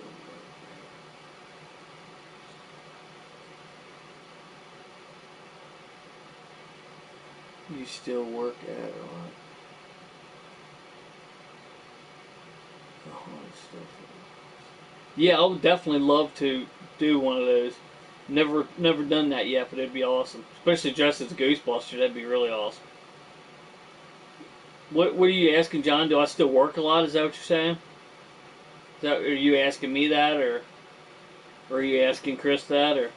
work. You still work at what? The haunted stuff. Yeah, I would definitely love to do one of those. Never done that yet, but it'd be awesome. Especially dressed as a Ghostbuster, that'd be really awesome. What are you asking, John? Do I still work a lot? Is that what you're saying? Are you asking me that, or are you asking Chris that, or?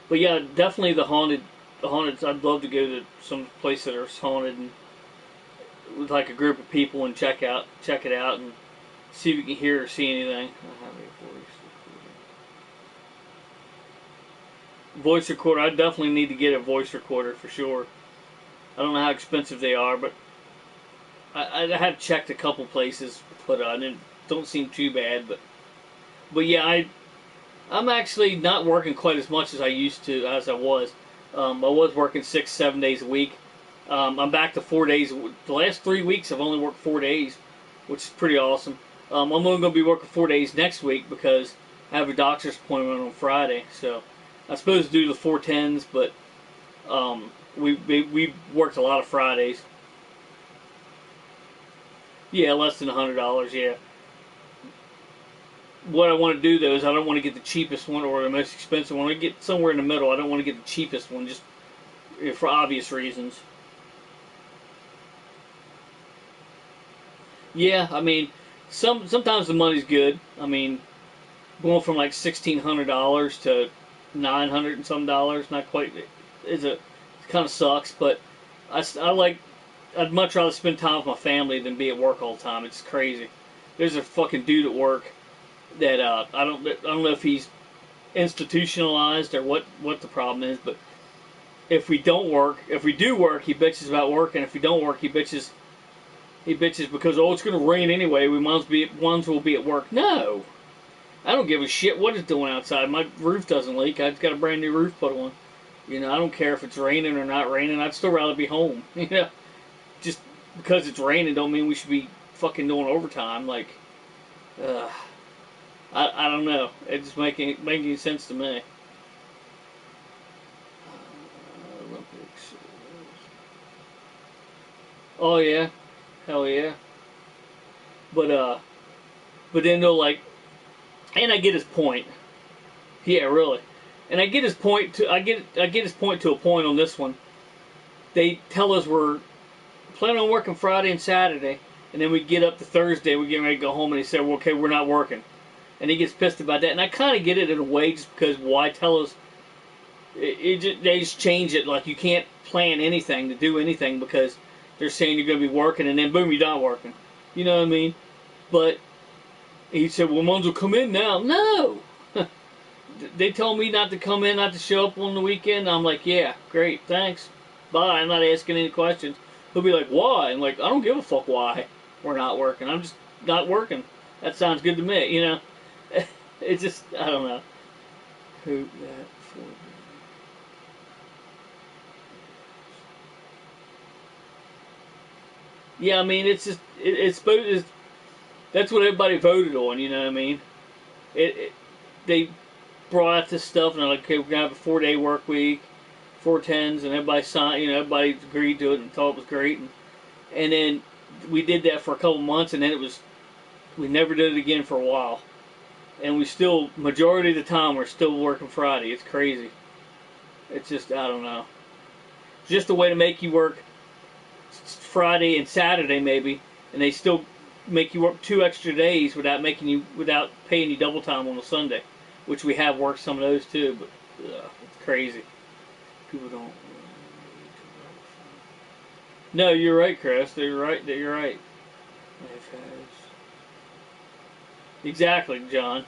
But yeah, definitely the haunted. I'd love to go to some place that are haunted and with like a group of people and check it out and see if we can hear or see anything. I have a voice recorder. I definitely need to get a voice recorder for sure. I don't know how expensive they are, but I have checked a couple places, but they don't seem too bad. But yeah, I'm actually not working quite as much as I used to, as I was. I was working 6-7 days a week. I'm back to 4 days. The last 3 weeks I've only worked 4 days, which is pretty awesome. I'm only going to be working 4 days next week because I have a doctor's appointment on Friday. So I'm supposed to do the 410s, but we worked a lot of Fridays. Yeah, less than $100. Yeah. What I want to do though is I don't want to get the cheapest one or the most expensive one. I want to get somewhere in the middle. I don't want to get the cheapest one, just for obvious reasons. Yeah, I mean, sometimes the money's good. I mean, going from like $1,600 to $900 and some dollars, not quite. It kind of sucks, but I like. I'd much rather spend time with my family than be at work all the time. It's crazy. There's a fucking dude at work that I don't know if he's institutionalized or what the problem is, but if we do work, he bitches about work, and if we don't work, he bitches because it's going to rain anyway. We might as well be at work. No, I don't give a shit what it's doing outside. My roof doesn't leak. I just got a brand new roof put on. You know, I don't care if it's raining or not raining. I'd still rather be home. You know, just because it's raining don't mean we should be fucking doing overtime. Like, I don't know. It's just making sense to me. Olympics. Oh yeah, hell yeah. But then they'll like, and I get his point. Yeah, really. And I get his point to I get his point to a point on this one. They tell us we're planning on working Friday and Saturday, and then we get up to Thursday, we're getting ready to go home, and they say, well, okay, we're not working. And he gets pissed about that. And I kind of get it in a way, just because why tell us? They just change it. Like, you can't plan anything to do anything because they're saying you're going to be working, and then boom, you're not working. You know what I mean? But he said, well, ones will come in now. No! They told me not to come in, not to show up on the weekend. I'm like, yeah, great, thanks. Bye. I'm not asking any questions. He'll be like, why? I'm like, I don't give a fuck why we're not working. I'm just not working. That sounds good to me, you know? It's just, I don't know. Who that for? Yeah, I mean, it's just it's supposed that's what everybody voted on. You know what I mean? They brought out this stuff and they're like, okay, we're gonna have a 4-day work week, 4 10s, and everybody signed. You know, everybody agreed to it and thought it was great. And then we did that for a couple months, and then we never did it again for a while. And we still, majority of the time, we're still working Friday. It's crazy. It's just, I don't know. It's just a way to make you work Friday and Saturday maybe, and they still make you work 2 extra days without paying you double time on a Sunday, which we have worked some of those too. But it's crazy. People don't. No, you're right, Chris. You're right. You're right. Exactly, John.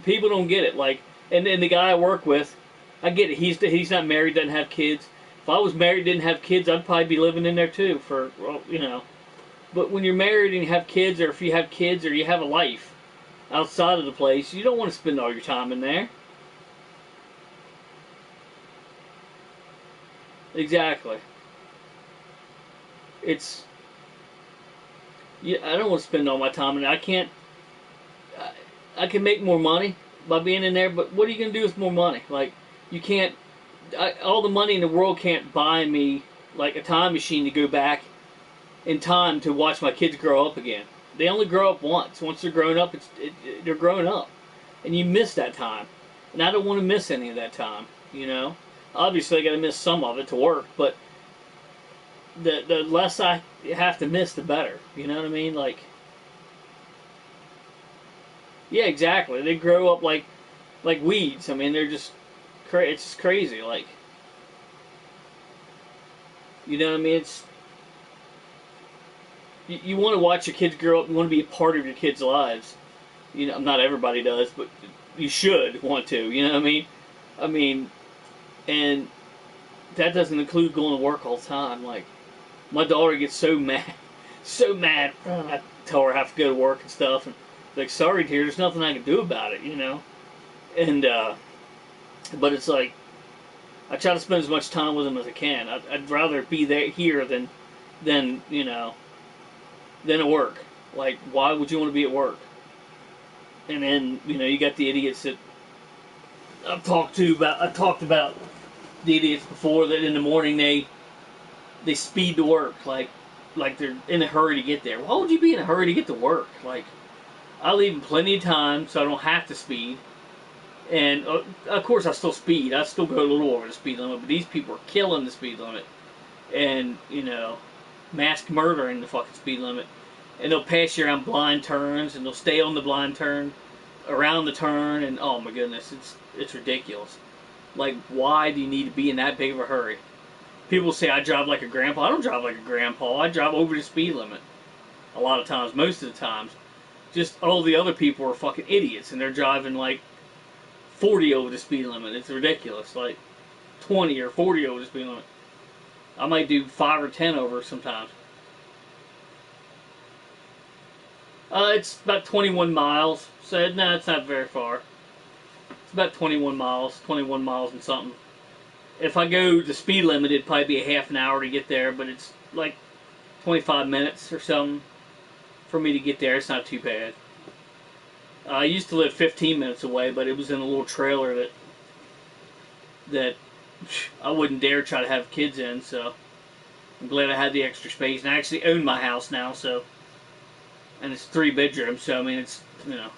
People don't get it. Like, and the guy I work with, I get it. He's not married, doesn't have kids. If I was married, didn't have kids, I'd probably be living in there too. For well, you know. But when you're married and you have kids, or if you have kids, or you have a life outside of the place, you don't want to spend all your time in there. Exactly. It's yeah. I don't want to spend all my time in there. I can't. I can make more money by being in there, but what are you going to do with more money? Like, you can't. All the money in the world can't buy me like a time machine to go back in time to watch my kids grow up again. They only grow up once. Once they're grown up, they're grown up, and you miss that time. And I don't want to miss any of that time. You know, obviously I got to miss some of it to work, but the less I have to miss, the better. You know what I mean? Like, yeah, exactly. They grow up like weeds. I mean, they're just it's just crazy. Like, you know what I mean? It's you want to watch your kids grow up. You want to be a part of your kids' lives. You know, not everybody does, but you should want to. You know what I mean? I mean, and that doesn't include going to work all the time. Like, my daughter gets so mad, so mad. I tell her I have to go to work and stuff, and like, sorry, dear, there's nothing I can do about it. You know, and but it's like I try to spend as much time with them as I can. I'd rather be there here than you know than at work. Like, why would you want to be at work? And then you know you got the idiots that I've talked about the idiots before that in the morning they speed to work like they're in a hurry to get there. Why would you be in a hurry to get to work? Like, I leave in plenty of time so I don't have to speed. And of course I still speed. I still go a little over the speed limit, but these people are killing the speed limit. And, you know, mass murdering the fucking speed limit. And they'll pass you around blind turns, and they'll stay on the blind turn, around the turn, and oh my goodness, it's ridiculous. Like, why do you need to be in that big of a hurry? People say I drive like a grandpa. I don't drive like a grandpa. I drive over the speed limit. A lot of times, most of the times. Just all the other people are fucking idiots, and they're driving like 40 over the speed limit. It's ridiculous. Like 20 or 40 over the speed limit. I might do 5 or 10 over sometimes. It's about 21 miles. So, no, it's not very far. It's about 21 miles. 21 miles and something. If I go the speed limit, it'd probably be a half an hour to get there, but it's like 25 minutes or something for me to get there. It's not too bad. I used to live 15 minutes away, but it was in a little trailer that I wouldn't dare try to have kids in, so I'm glad I had the extra space. And I actually own my house now, so, and it's 3 bedrooms, so I mean, it's, you know,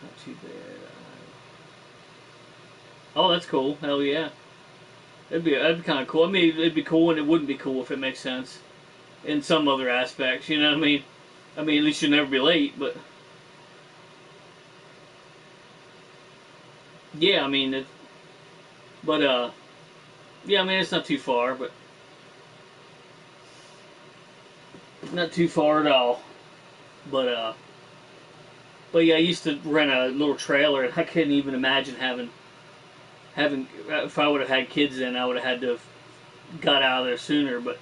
not too bad. Oh, that's cool. Hell yeah. That'd be kind of cool. I mean, it'd be cool and it wouldn't be cool if it makes sense in some other aspects, you know what I mean? I mean, at least you'll never be late, but yeah, I mean, yeah, I mean, it's not too far, but not too far at all. But yeah, I used to rent a little trailer, and I couldn't even imagine having if I would have had kids then, I would have had to have got out of there sooner, but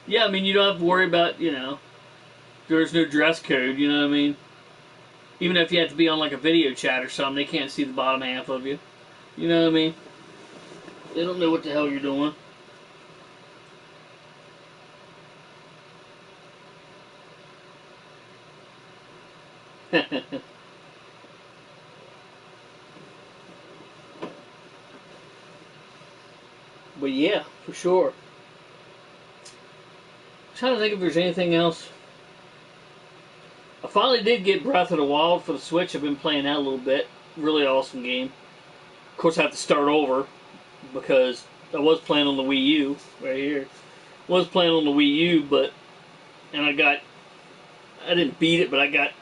yeah, I mean, you don't have to worry about, you know, there's no dress code, you know what I mean? Even if you have to be on like a video chat or something, they can't see the bottom half of you. You know what I mean? They don't know what the hell you're doing. But yeah, for sure. I'm trying to think if there's anything else. I finally did get Breath of the Wild for the Switch. I've been playing that a little bit. Really awesome game. Of course, I have to start over because I was playing on the Wii U right here. Was playing on the Wii U, and I didn't beat it, but I got,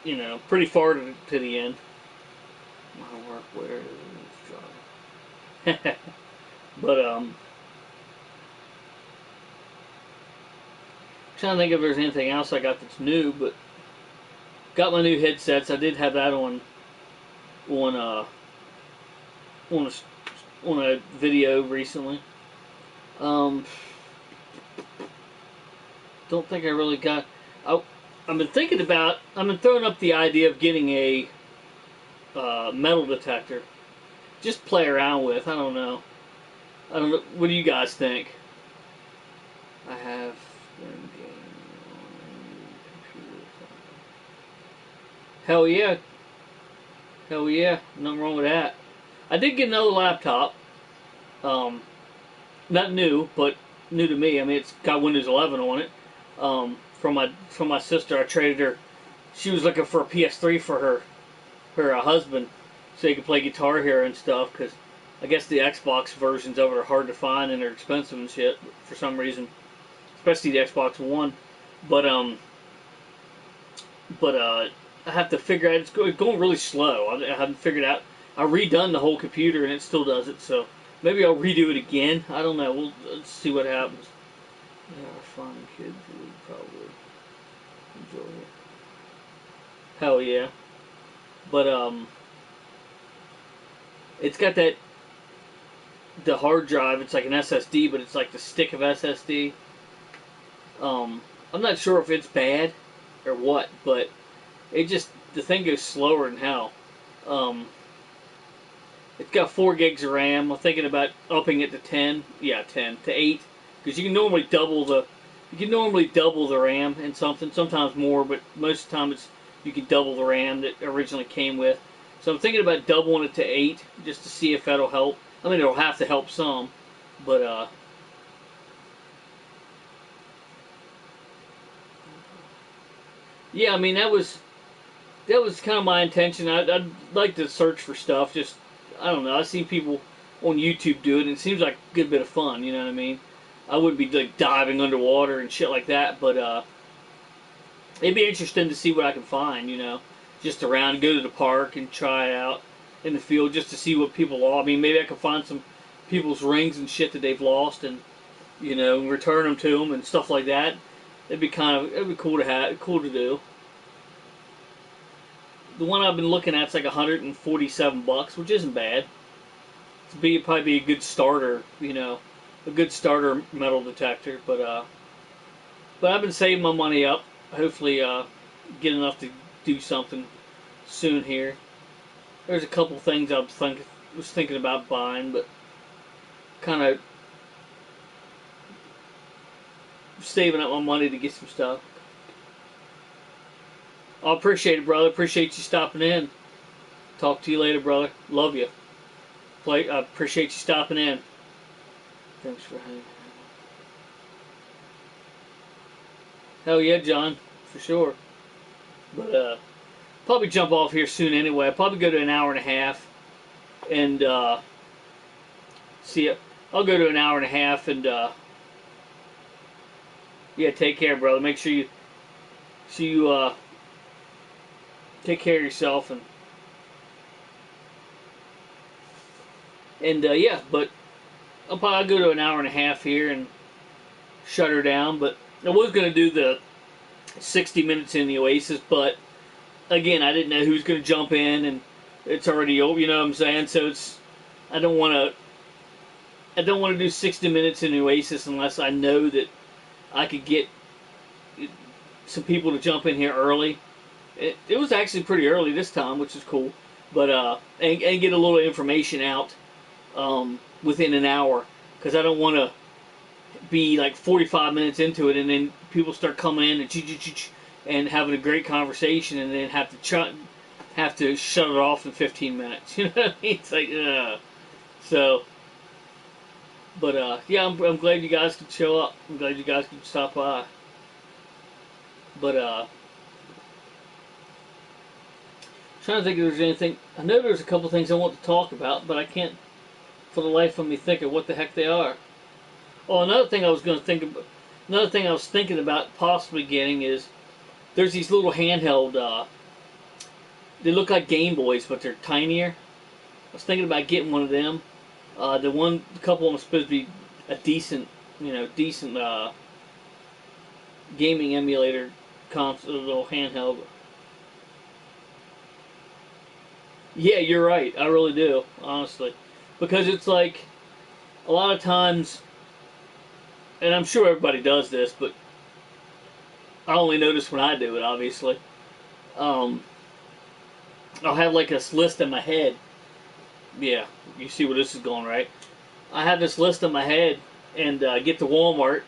pretty far to the end. My work, where is job? But trying to think if there's anything else I got that's new, but got my new headsets. I did have that on a video recently. Don't think I really got. I've been throwing up the idea of getting a metal detector. Just play around with. I don't know. What do you guys think? I have. Hell yeah. Hell yeah. Nothing wrong with that. I did get another laptop. Not new, but new to me. I mean, it's got Windows 11 on it. From my sister, I traded her. She was looking for a PS3 for her husband, so he could play Guitar Hero and stuff. Because I guess the Xbox versions of it are hard to find and they're expensive and shit for some reason, especially the Xbox One. But I have to figure out. It's going really slow. I haven't figured out. I redone the whole computer and it still does it. So maybe I'll redo it again. I don't know. Let's see what happens. Yeah, fun kids would probably enjoy it. Hell yeah. But it's got the hard drive. It's like an SSD, but it's like the stick of SSD. I'm not sure if it's bad or what, but the thing goes slower than hell. It's got 4 gigs of RAM. I'm thinking about upping it to 10. Yeah, 10 to 8, because you can normally double the RAM and something. Sometimes more, but most of the time you can double the RAM that originally came with. So I'm thinking about doubling it to 8 just to see if that'll help. I mean, it'll have to help some, but yeah. I mean, that was kind of my intention. I'd like to search for stuff. Just, I don't know. I've seen people on YouTube do it, and it seems like a good bit of fun. You know what I mean? I wouldn't be like diving underwater and shit like that, but it'd be interesting to see what I can find. Just around, go to the park and try it out in the field just to see what people lost. I mean, maybe I can find some people's rings and shit that they've lost, and return them to them and stuff like that. It'd be cool to do. The one I've been looking at is like $147, which isn't bad. It'd probably be a good starter, a good starter metal detector. But I've been saving my money up. Hopefully, get enough to do something soon here. There's a couple things I was thinking about buying, but kind of saving up my money to get some stuff. I appreciate it, brother. Appreciate you stopping in. Talk to you later, brother. Love you. I appreciate you stopping in. Thanks for hanging out. Hell yeah, John. For sure. But probably jump off here soon anyway. I'll probably go to an hour and a half. And see it. I'll go to an hour and a half and yeah, take care, brother. Make sure you take care of yourself and yeah, but I'll probably go to an hour and a half here and shut her down. But I was going to do the 60 minutes in the Oasis, but again, I didn't know who's going to jump in, and it's already over. You know what I'm saying? So I don't want to do 60 minutes in the Oasis unless I know that I could get some people to jump in here early It was actually pretty early this time, which is cool. But and get a little information out within an hour, because I don't want to be like 45 minutes into it and then people start coming in and having a great conversation and then have to shut it off in 15 minutes. You know what I mean? It's like, so. But yeah, I'm glad you guys could show up. I'm glad you guys could stop by. But trying to think if there's anything. I know there's a couple things I want to talk about, but I can't for the life of me think of what the heck they are. Oh, another thing I was thinking about possibly getting is there's these little handheld. They look like Game Boys, but they're tinier. I was thinking about getting one of them. The couple of them are supposed to be a decent gaming emulator console, little handheld. Yeah, you're right. I really do, honestly, because it's like a lot of times, and I'm sure everybody does this, but I only notice when I do it. Obviously, I'll have like this list in my head. Yeah, you see where this is going, right? I have this list in my head and get to Walmart,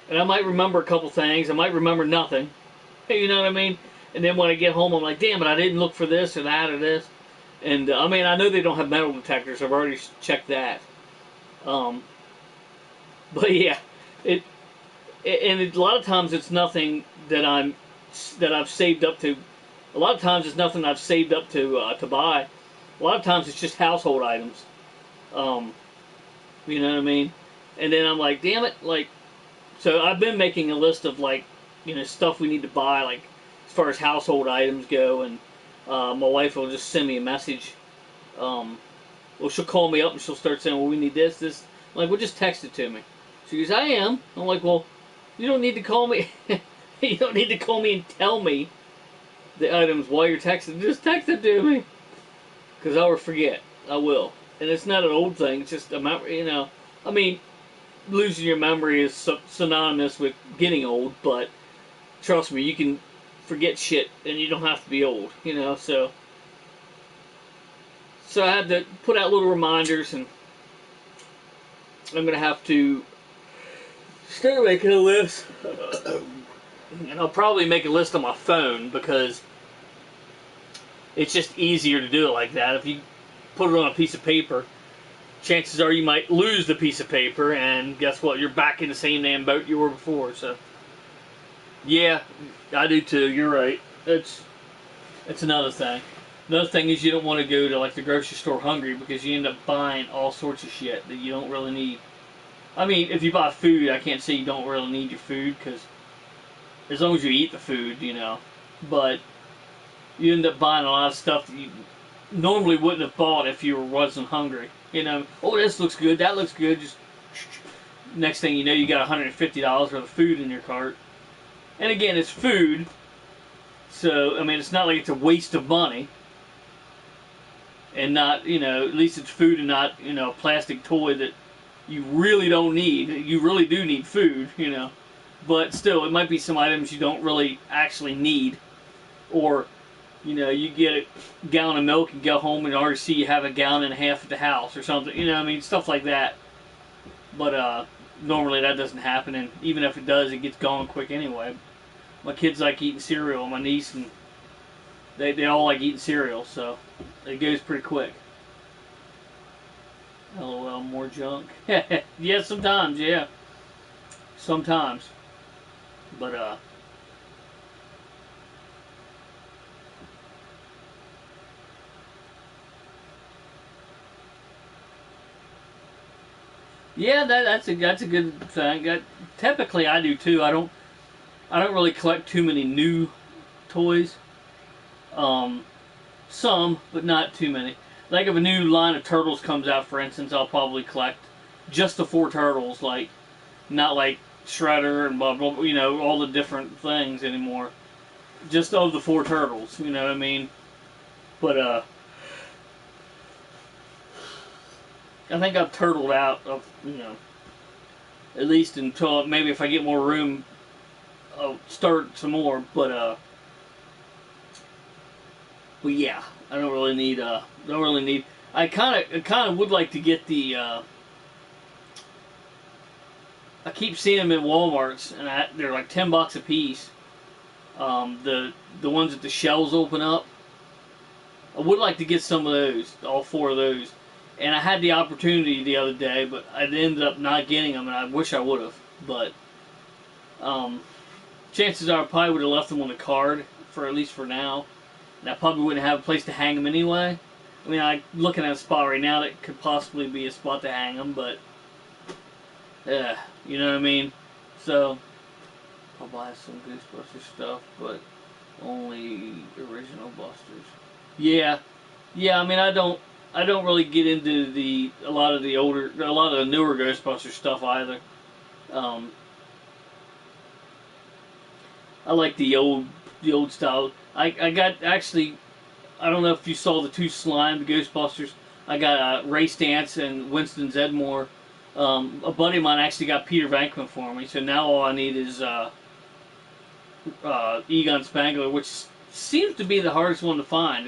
and I might remember a couple things. I might remember nothing. You know what I mean? And then when I get home, I'm like, damn it, I didn't look for this or that or this. And I mean, I know they don't have metal detectors. I've already checked that. But yeah, a lot of times it's nothing that I've saved up to. A lot of times it's nothing I've saved up to buy. A lot of times it's just household items. You know what I mean? And then I'm like, damn it, like, so I've been making a list of like, stuff we need to buy, like as far as household items go, and my wife will just send me a message. Well, she'll call me up and she'll start saying, well, we need this. I'm like, well, just text it to me. She goes, I am. I'm like, well, you don't need to call me. You don't need to call me and tell me the items while you're texting. Just text it to me. Because I will forget. I will. And it's not an old thing. It's just a memory, I mean, losing your memory is synonymous with getting old, but trust me, you can forget shit and you don't have to be old, so I had to put out little reminders, and I'm going to have to start making a list. And I'll probably make a list on my phone because it's just easier to do it like that. If you put it on a piece of paper, chances are you might lose the piece of paper, and guess what? You're back in the same damn boat you were before. So, yeah, I do too. You're right. It's another thing. Another thing is you don't want to go to like the grocery store hungry because you end up buying all sorts of shit that you don't really need. I mean, if you buy food, I can't say you don't really need your food, because as long as you eat the food, but you end up buying a lot of stuff that you normally wouldn't have bought if you wasn't hungry. Oh, this looks good, that looks good. Just next thing you know, you got $150 worth of food in your cart. And again, it's food, so I mean, it's not like it's a waste of money. And not, at least it's food and not, a plastic toy that you really don't need. You really do need food, But still, it might be some items you don't really actually need. Or, you get a gallon of milk and go home and already see you have a gallon and a half at the house or something. I mean, stuff like that. But normally that doesn't happen, and even if it does, it gets gone quick anyway. My kids like eating cereal, my niece, and they all like eating cereal, so it goes pretty quick. LOL, more junk. Yeah, sometimes, yeah. Sometimes. But, yeah, that's a good thing. Typically, I do too. I don't really collect too many new toys. Some, but not too many. Like if a new line of turtles comes out, for instance, I'll probably collect just the 4 turtles, like not like Shredder and blah blah, all the different things anymore. Just of the 4 turtles, you know what I mean? But I think I've turtled out of, at least until maybe if I get more room, I'll start some more. But But yeah, I don't really need. Don't really need. I kind of would like to get the. I keep seeing them in Walmart's, and they're like $10 a piece. The ones that the shells open up. I would like to get some of those, all 4 of those. And I had the opportunity the other day, but I ended up not getting them, and I wish I would have. But chances are I probably would have left them on the card, for at least for now. And I probably wouldn't have a place to hang them anyway. I mean, I'm looking at a spot right now that could possibly be a spot to hang them, but yeah, you know what I mean? So, I'll buy some Ghostbuster stuff, but only original Busters. Yeah, yeah. I mean, I don't really get into a lot of the newer Ghostbuster stuff either. I like the old style. I got actually. I don't know if you saw the 2 Slime Ghostbusters. I got Ray Stantz and Winston Zedmore. A buddy of mine actually got Peter Venkman for me, so now all I need is Egon Spangler, which seems to be the hardest one to find. Do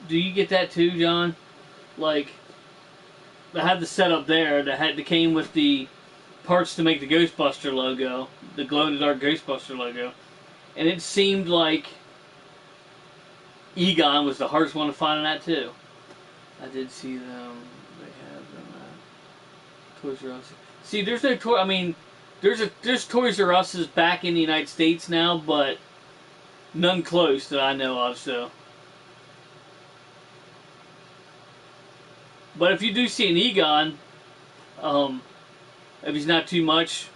you get that too, John? Like, I had the setup there that came with the parts to make the Ghostbuster logo, the glow-in-the-dark Ghostbuster logo, and it seemed like Egon was the hardest one to find in that too. I did see them. They have them at Toys R Us. See, there's no toy. I mean, there's Toys R Us's back in the United States now, but none close that I know of. So, but if you do see an Egon, if he's not too much,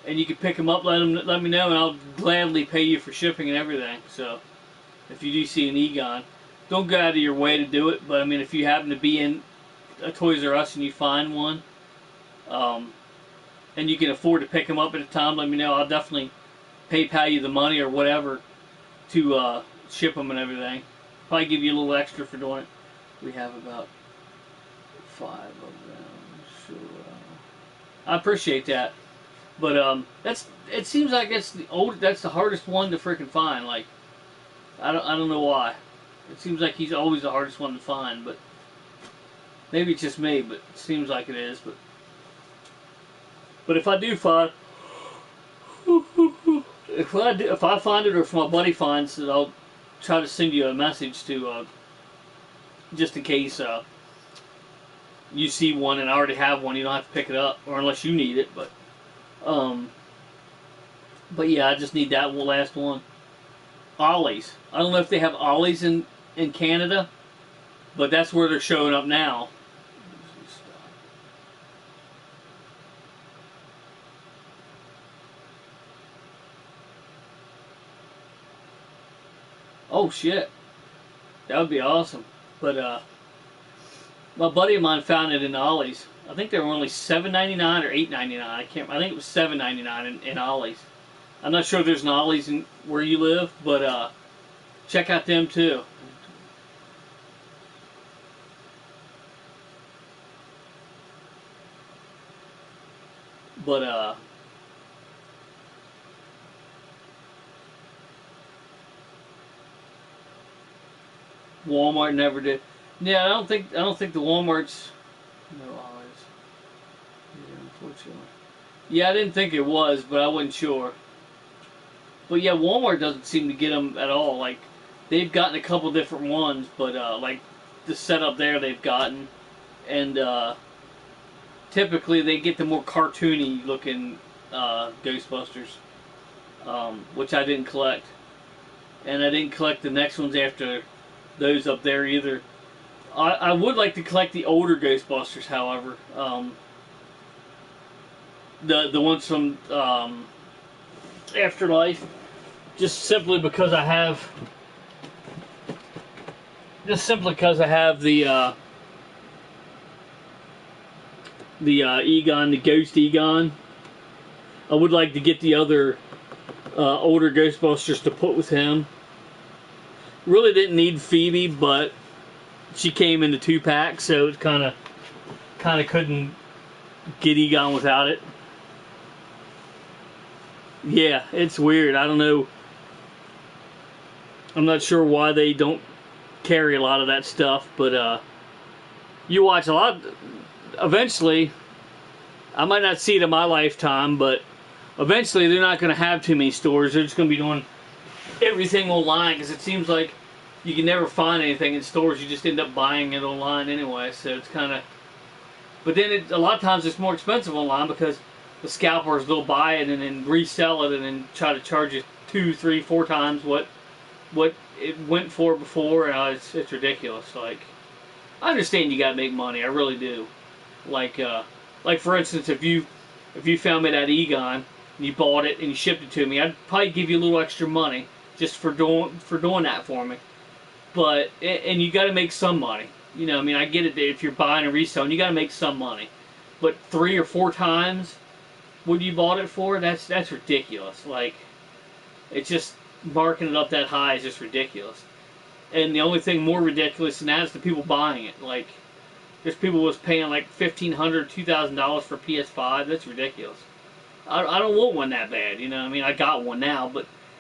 and you can pick him up, let me know, and I'll gladly pay you for shipping and everything. So, if you do see an Egon, don't go out of your way to do it. But I mean, if you happen to be in a Toys R Us and you find one, and you can afford to pick them up at a time, let me know. I'll definitely PayPal you the money or whatever to ship them and everything. Probably give you a little extra for doing it. We have about 5 of them, so I appreciate that. But it seems like that's the hardest one to freaking find. Like, I don't know why. It seems like he's always the hardest one to find, but maybe it's just me, but it seems like it is. But if I do find, if I find it, or if my buddy finds it, I'll try to send you a message to just in case you see one and I already have one. You don't have to pick it up, or unless you need it. But yeah, I just need that last one. Ollies. I don't know if they have Ollies in Canada, but that's where they're showing up now. Oh shit, that would be awesome. But my buddy of mine found it in Ollie's. I think they were only $7.99 or $8.99. I think it was $7.99 in Ollie's. I'm not sure if there's an Ollie's in where you live, but check out them too. But Walmart never did. Yeah, I don't think the Walmart's no Ollie's. Yeah, unfortunately. Yeah, I didn't think it was, but I wasn't sure. But yeah, Walmart doesn't seem to get them at all. Like, they've gotten a couple different ones, but like the setup there they've gotten, and typically they get the more cartoony looking Ghostbusters, which I didn't collect, and I didn't collect the next ones after those up there either. I would like to collect the older Ghostbusters, however, the ones from Afterlife. Just simply because I have the Egon, the Ghost Egon. I would like to get the other older Ghostbusters to put with him. Really didn't need Phoebe, but she came in the 2-pack, so it kind of couldn't get Egon without it. Yeah, it's weird. I don't know I'm not sure why they don't carry a lot of that stuff, but you watch a lot. Eventually, I might not see it in my lifetime, but eventually they're not going to have too many stores. They're just going to be doing everything online, because it seems like you can never find anything in stores. You just end up buying it online anyway, so it's kind of... But then a lot of times it's more expensive online, because the scalpers, they'll buy it and then resell it and then try to charge you 2, 3, 4 times what it went for before. And it's ridiculous. Like, I understand you gotta make money, I really do. Like for instance, if you found me that Egon and you bought it and you shipped it to me, I'd probably give you a little extra money just for doing that for me. But and you got to make some money. You know, I mean, I get it if you're buying and reselling, you got to make some money. But 3 or 4 times what you bought it for, that's ridiculous. Like, it's just marking it up that high is just ridiculous. And the only thing more ridiculous than that is the people buying it. Like, there's people who was paying like $1,500, $2,000 for PS5. That's ridiculous. I don't want one that bad. You know, I mean, I got one now,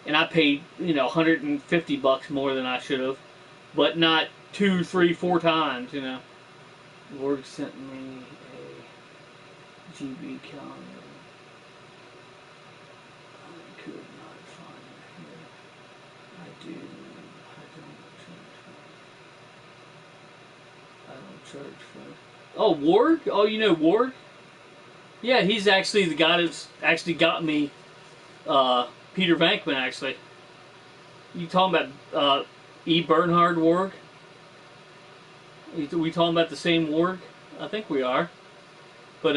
and I paid, you know, $150 more than I should have, but not 2, 3, 4 times. You know. Word sent me a GB calendar. I could not find it here. I don't charge for it. Oh, Ward? Oh, you know Ward? Yeah, he's actually the guy that's actually got me Peter Venkman, actually. You talking about E. Bernhard Warg? We talking about the same Warg? I think we are. But,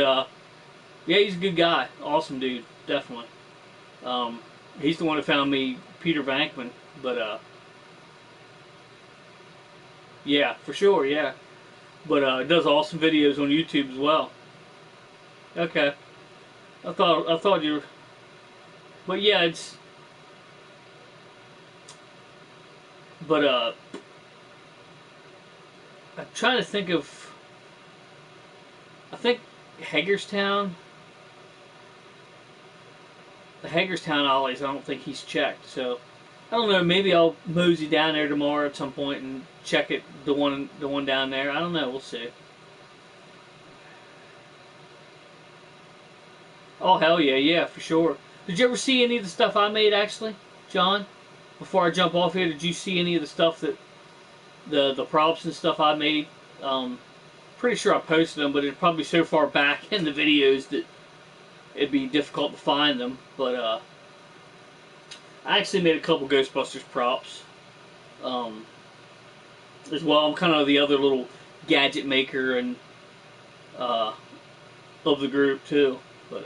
yeah, he's a good guy. Awesome dude, definitely. He's the one who found me Peter Venkman. But, yeah, for sure, yeah. But, does awesome videos on YouTube as well. Okay. I thought you were... But, yeah, it's... But, I'm trying to think of... I think Hagerstown... The Hagerstown Ollies, I don't think he's checked, so... I don't know, maybe I'll mosey down there tomorrow at some point and check it, the one down there. I don't know, we'll see. Oh, hell yeah, yeah, for sure. Did you ever see any of the stuff I made, actually, John? Before I jump off here, did you see any of the stuff that... The props and stuff I made? Pretty sure I posted them, but it's probably so far back in the videos that it'd be difficult to find them. But, I actually made a couple Ghostbusters props. As well, I'm kind of the other little gadget maker and of the group, too. But,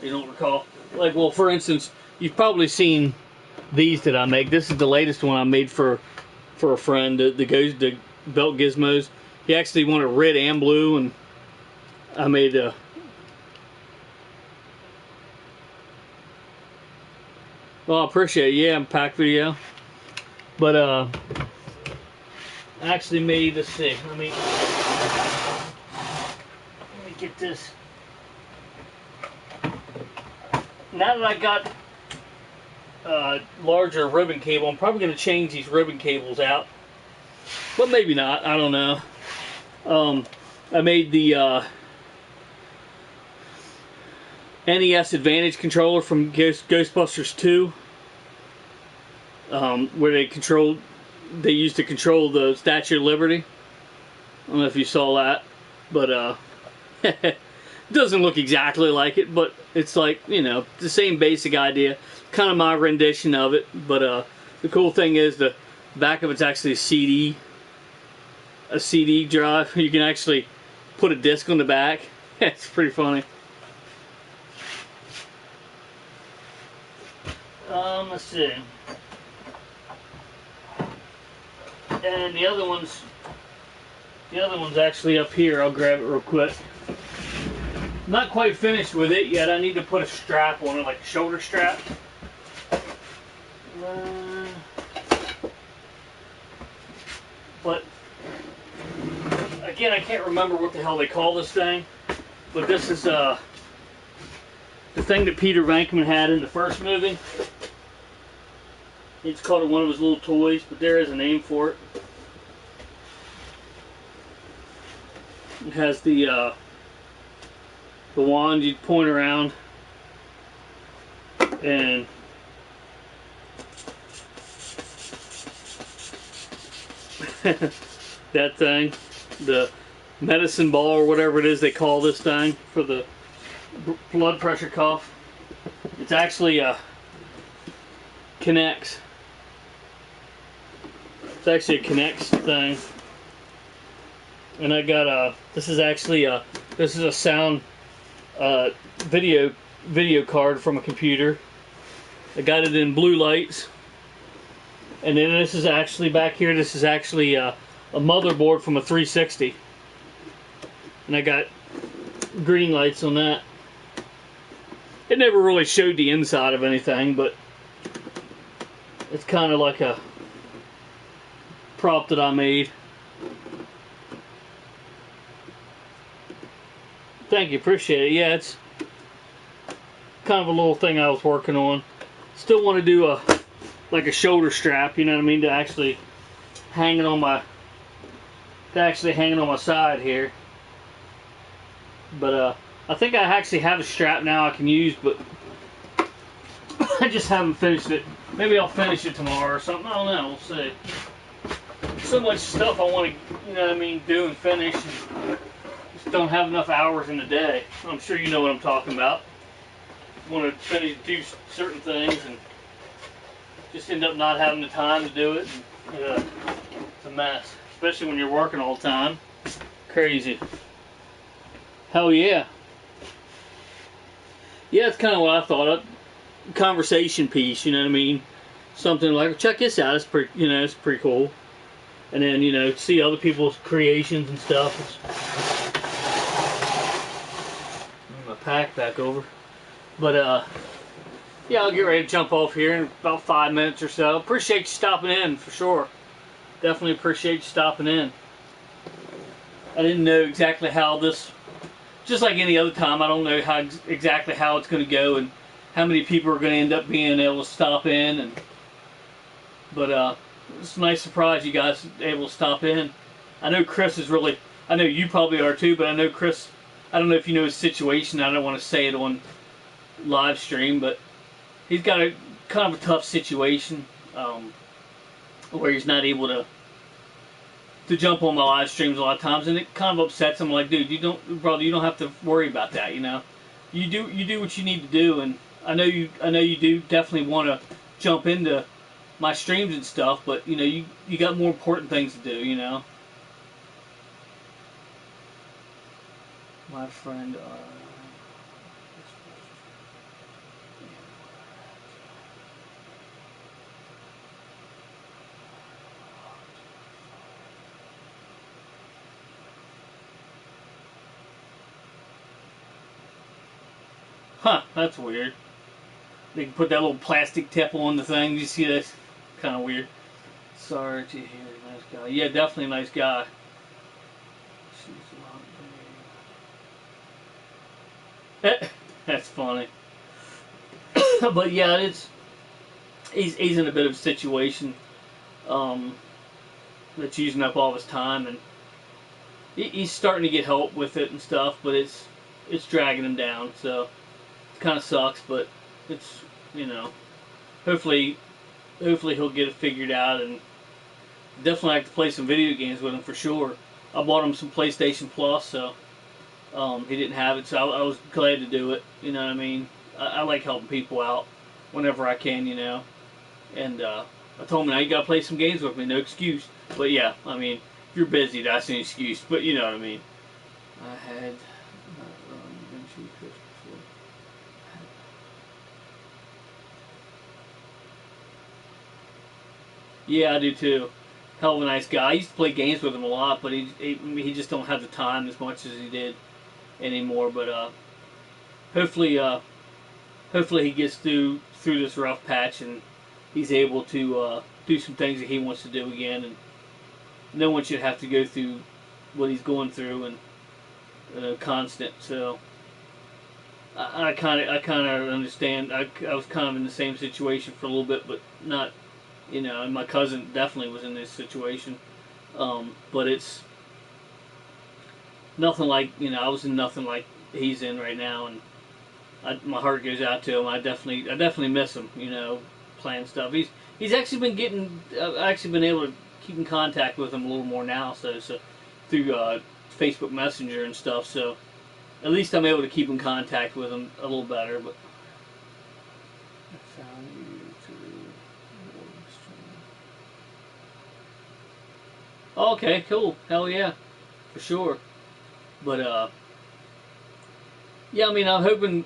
you don't recall. Like, well, for instance, you've probably seen these that I make. This is the latest one I made for a friend, the belt gizmos. He actually wanted red and blue, and I made a... Well, I appreciate it. Yeah, pack video. But, I actually made, let's see, let me get this. Now that I got larger ribbon cable, I'm probably going to change these ribbon cables out. But maybe not, I don't know. I made the NES Advantage controller from Ghostbusters 2, where they used to control the Statue of Liberty. I don't know if you saw that, but it doesn't look exactly like it, but it's like, you know, the same basic idea, kind of my rendition of it. But the cool thing is the back of it's actually a CD drive. You can actually put a disc on the back. It's pretty funny. Let's see. And the other one's actually up here. I'll grab it real quick. Not quite finished with it yet. I need to put a strap on it, like a shoulder strap. But again, I can't remember what the hell they call this thing. But this is the thing that Peter Venkman had in the first movie. He's called it one of his little toys, but there is a name for it. It has the wand you point around, and that thing, the medicine ball or whatever it is they call this thing for the blood pressure cuff. It's actually connects. It's actually a connects thing. And I got this is actually this is a sound video card from a computer. I got it in blue lights. And then this is actually back here, this is actually a motherboard from a 360. And I got green lights on that. It never really showed the inside of anything, but it's kind of like a prop that I made. Thank you, appreciate it. Yeah, it's kind of a little thing I was working on. Still want to do like a shoulder strap, you know what I mean, to actually hang it on my side here. But I think I actually have a strap now I can use, but I just haven't finished it. Maybe I'll finish it tomorrow or something. I don't know. We'll see. So much stuff I want to, you know what I mean, do and finish. And just don't have enough hours in the day. I'm sure you know what I'm talking about. Want to finish, do certain things, and just end up not having the time to do it. And, it's a mess, especially when you're working all the time. Crazy. Hell yeah. Yeah, it's kind of what I thought of. Conversation piece, you know what I mean? Something like, check this out, it's pretty, you know, it's pretty cool. And then, you know, see other people's creations and stuff. Move my pack back over. But, yeah, I'll get ready to jump off here in about 5 minutes or so. Appreciate you stopping in, for sure. Definitely appreciate you stopping in. I didn't know exactly how this, just like any other time, I don't know exactly how it's going to go and how many people are going to end up being able to stop in. But it's a nice surprise you guys are able to stop in. I know Chris is really, I know you probably are too, but I know Chris, I don't know if you know his situation. I don't want to say it on live stream, but he's got a kind of a tough situation where he's not able to jump on my live streams a lot of times, and it kind of upsets him. Like, dude, you don't have to worry about that. You know, you do what you need to do, and I know you do definitely want to jump into my streams and stuff, but you know, you got more important things to do. You know, my friend. Huh, that's weird. They can put that little plastic tip on the thing. You see that? Kind of weird. Sorry to hear. Nice guy. Yeah, definitely a nice guy. That's funny. But yeah, he's in a bit of a situation that's using up all of his time, and he's starting to get help with it and stuff, but it's dragging him down. So it kind of sucks, but it's, you know, hopefully he'll get it figured out, and definitely like to play some video games with him for sure. I bought him some PlayStation Plus, so he didn't have it, so I was glad to do it. You know what I mean? I like helping people out whenever I can, you know. And I told him, now you gotta play some games with me, no excuse. But yeah, I mean, if you're busy, that's an excuse. But you know what I mean. I had yeah, I do too. Hell of a nice guy. I used to play games with him a lot, but he just don't have the time as much as he did anymore. But hopefully he gets through this rough patch, and he's able to do some things that he wants to do again, and no one should have to go through what he's going through, and constant. So I kind of understand. I was kind of in the same situation for a little bit, but not you know, and my cousin definitely was in this situation. But it's nothing like, you know, I was in nothing like he's in right now, and my heart goes out to him. I definitely miss him, you know, playing stuff. He's actually been getting, I've actually been able to keep in contact with him a little more now, so through Facebook Messenger and stuff. So at least I'm able to keep in contact with him a little better. But I found you through. Okay, cool. Hell yeah, for sure. But yeah, I mean, I'm hoping.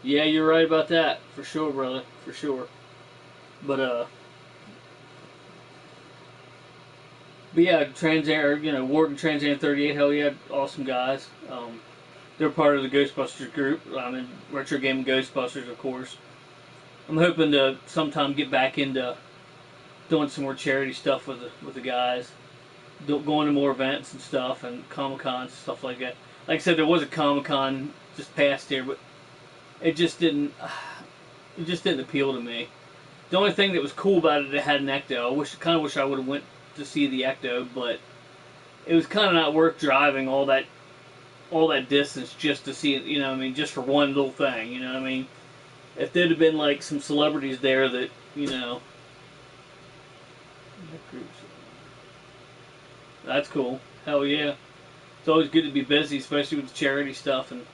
Yeah, you're right about that, for sure, brother, for sure. But yeah, Trans Air, you know, Ward and Trans Am 38, hell yeah, awesome guys. They're part of the Ghostbusters group. I mean, Retro Gaming Ghostbusters, of course. I'm hoping to sometime get back into doing some more charity stuff with the guys, going to more events and stuff, and Comic-Cons and stuff like that. Like I said, there was a Comic-Con just past here, but it just didn't appeal to me. The only thing that was cool about it had an Ecto. I kind of wish I would have went to see the Ecto, but it was kind of not worth driving all that distance just to see it. You know what I mean? Just for one little thing. You know what I mean? If there'd have been like some celebrities there that, you know, that's cool. Hell yeah. It's always good to be busy, especially with the charity stuff, and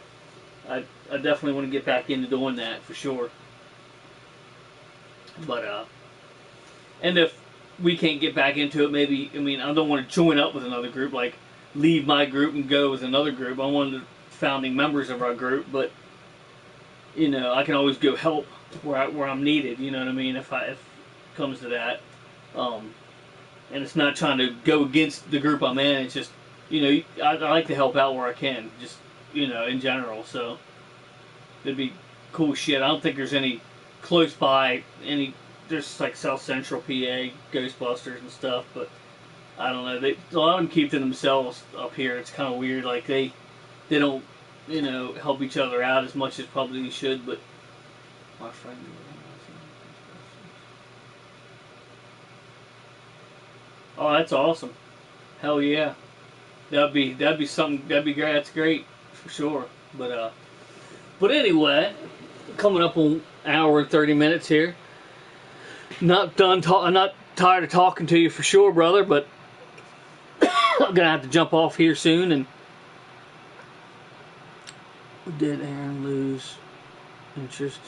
I definitely want to get back into doing that for sure. But and if we can't get back into it, maybe, I mean, I don't want to join up with another group, like leave my group and go with another group. I'm one of the founding members of our group, but you know, I can always go help where I'm needed. You know what I mean? If it comes to that, and it's not trying to go against the group I'm in. It's just, you know, I like to help out where I can, just, you know, in general. So it'd be cool shit. I don't think there's any close by there's like South Central PA Ghostbusters and stuff, but I don't know. A lot of them keep to themselves up here. It's kind of weird. Like they don't, you know, help each other out as much as probably they should. But my friend. Oh, that's awesome. Hell yeah. That'd be something. That'd be great. That's great for sure. But anyway, coming up on an hour and 30 minutes here. Not done. I'm not tired of talking to you for sure, brother. But I'm gonna have to jump off here soon. And did Aaron lose interest?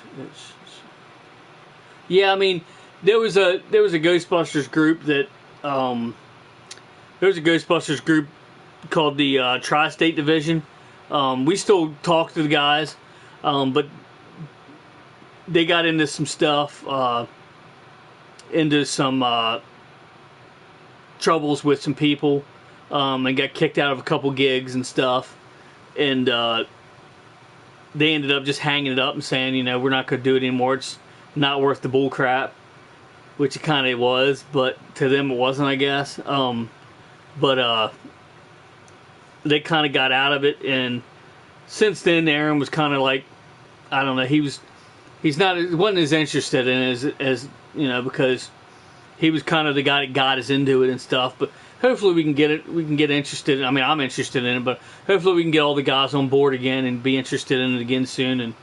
Yeah, I mean, there was a Ghostbusters group that there was a Ghostbusters group called the Tri-State Division. We still talk to the guys, but they got into some stuff, into some troubles with some people, and got kicked out of a couple gigs and stuff, and they ended up just hanging it up and saying, you know, we're not going to do it anymore. It's not worth the bull crap, which it kind of was, but to them it wasn't, I guess. But they kind of got out of it, and since then Aaron was kind of like, I don't know, he wasn't as interested in it as you know, because he was kind of the guy that got us into it and stuff. But hopefully we can get interested. I mean, I'm interested in it, but hopefully we can get all the guys on board again and be interested in it again soon,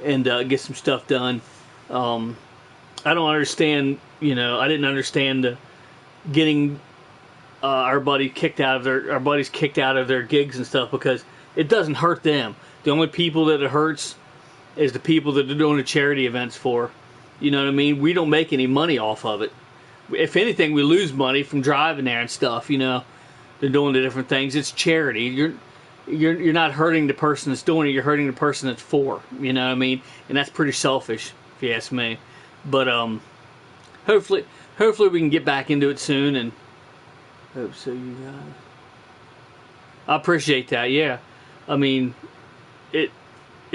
and get some stuff done. I don't understand, you know, I didn't understand getting our buddies kicked out of their gigs and stuff, because it doesn't hurt them. The only people that it hurts is the people that they're doing the charity events for. You know what I mean? We don't make any money off of it. If anything, we lose money from driving there and stuff. You know, they're doing the different things. It's charity. You're not hurting the person that's doing it. You're hurting the person that's for. You know what I mean? And that's pretty selfish, if you ask me. But hopefully we can get back into it soon, and hope so, you guys. I appreciate that. Yeah, I mean, it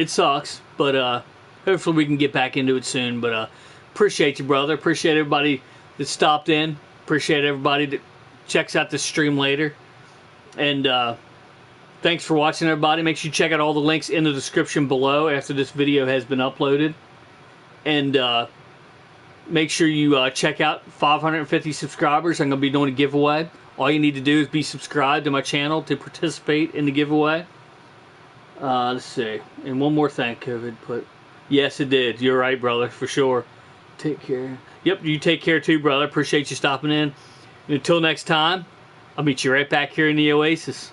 sucks, but hopefully we can get back into it soon. But appreciate you, brother. Appreciate everybody that stopped in. Appreciate everybody that checks out this stream later. And thanks for watching, everybody. Make sure you check out all the links in the description below after this video has been uploaded. And make sure you check out 550 subscribers. I'm going to be doing a giveaway. All you need to do is be subscribed to my channel to participate in the giveaway. Let's see. And one more thing, COVID put. Yes, it did. You're right, brother, for sure. Take care. Yep, you take care too, brother. Appreciate you stopping in. And until next time, I'll meet you right back here in the Oasis.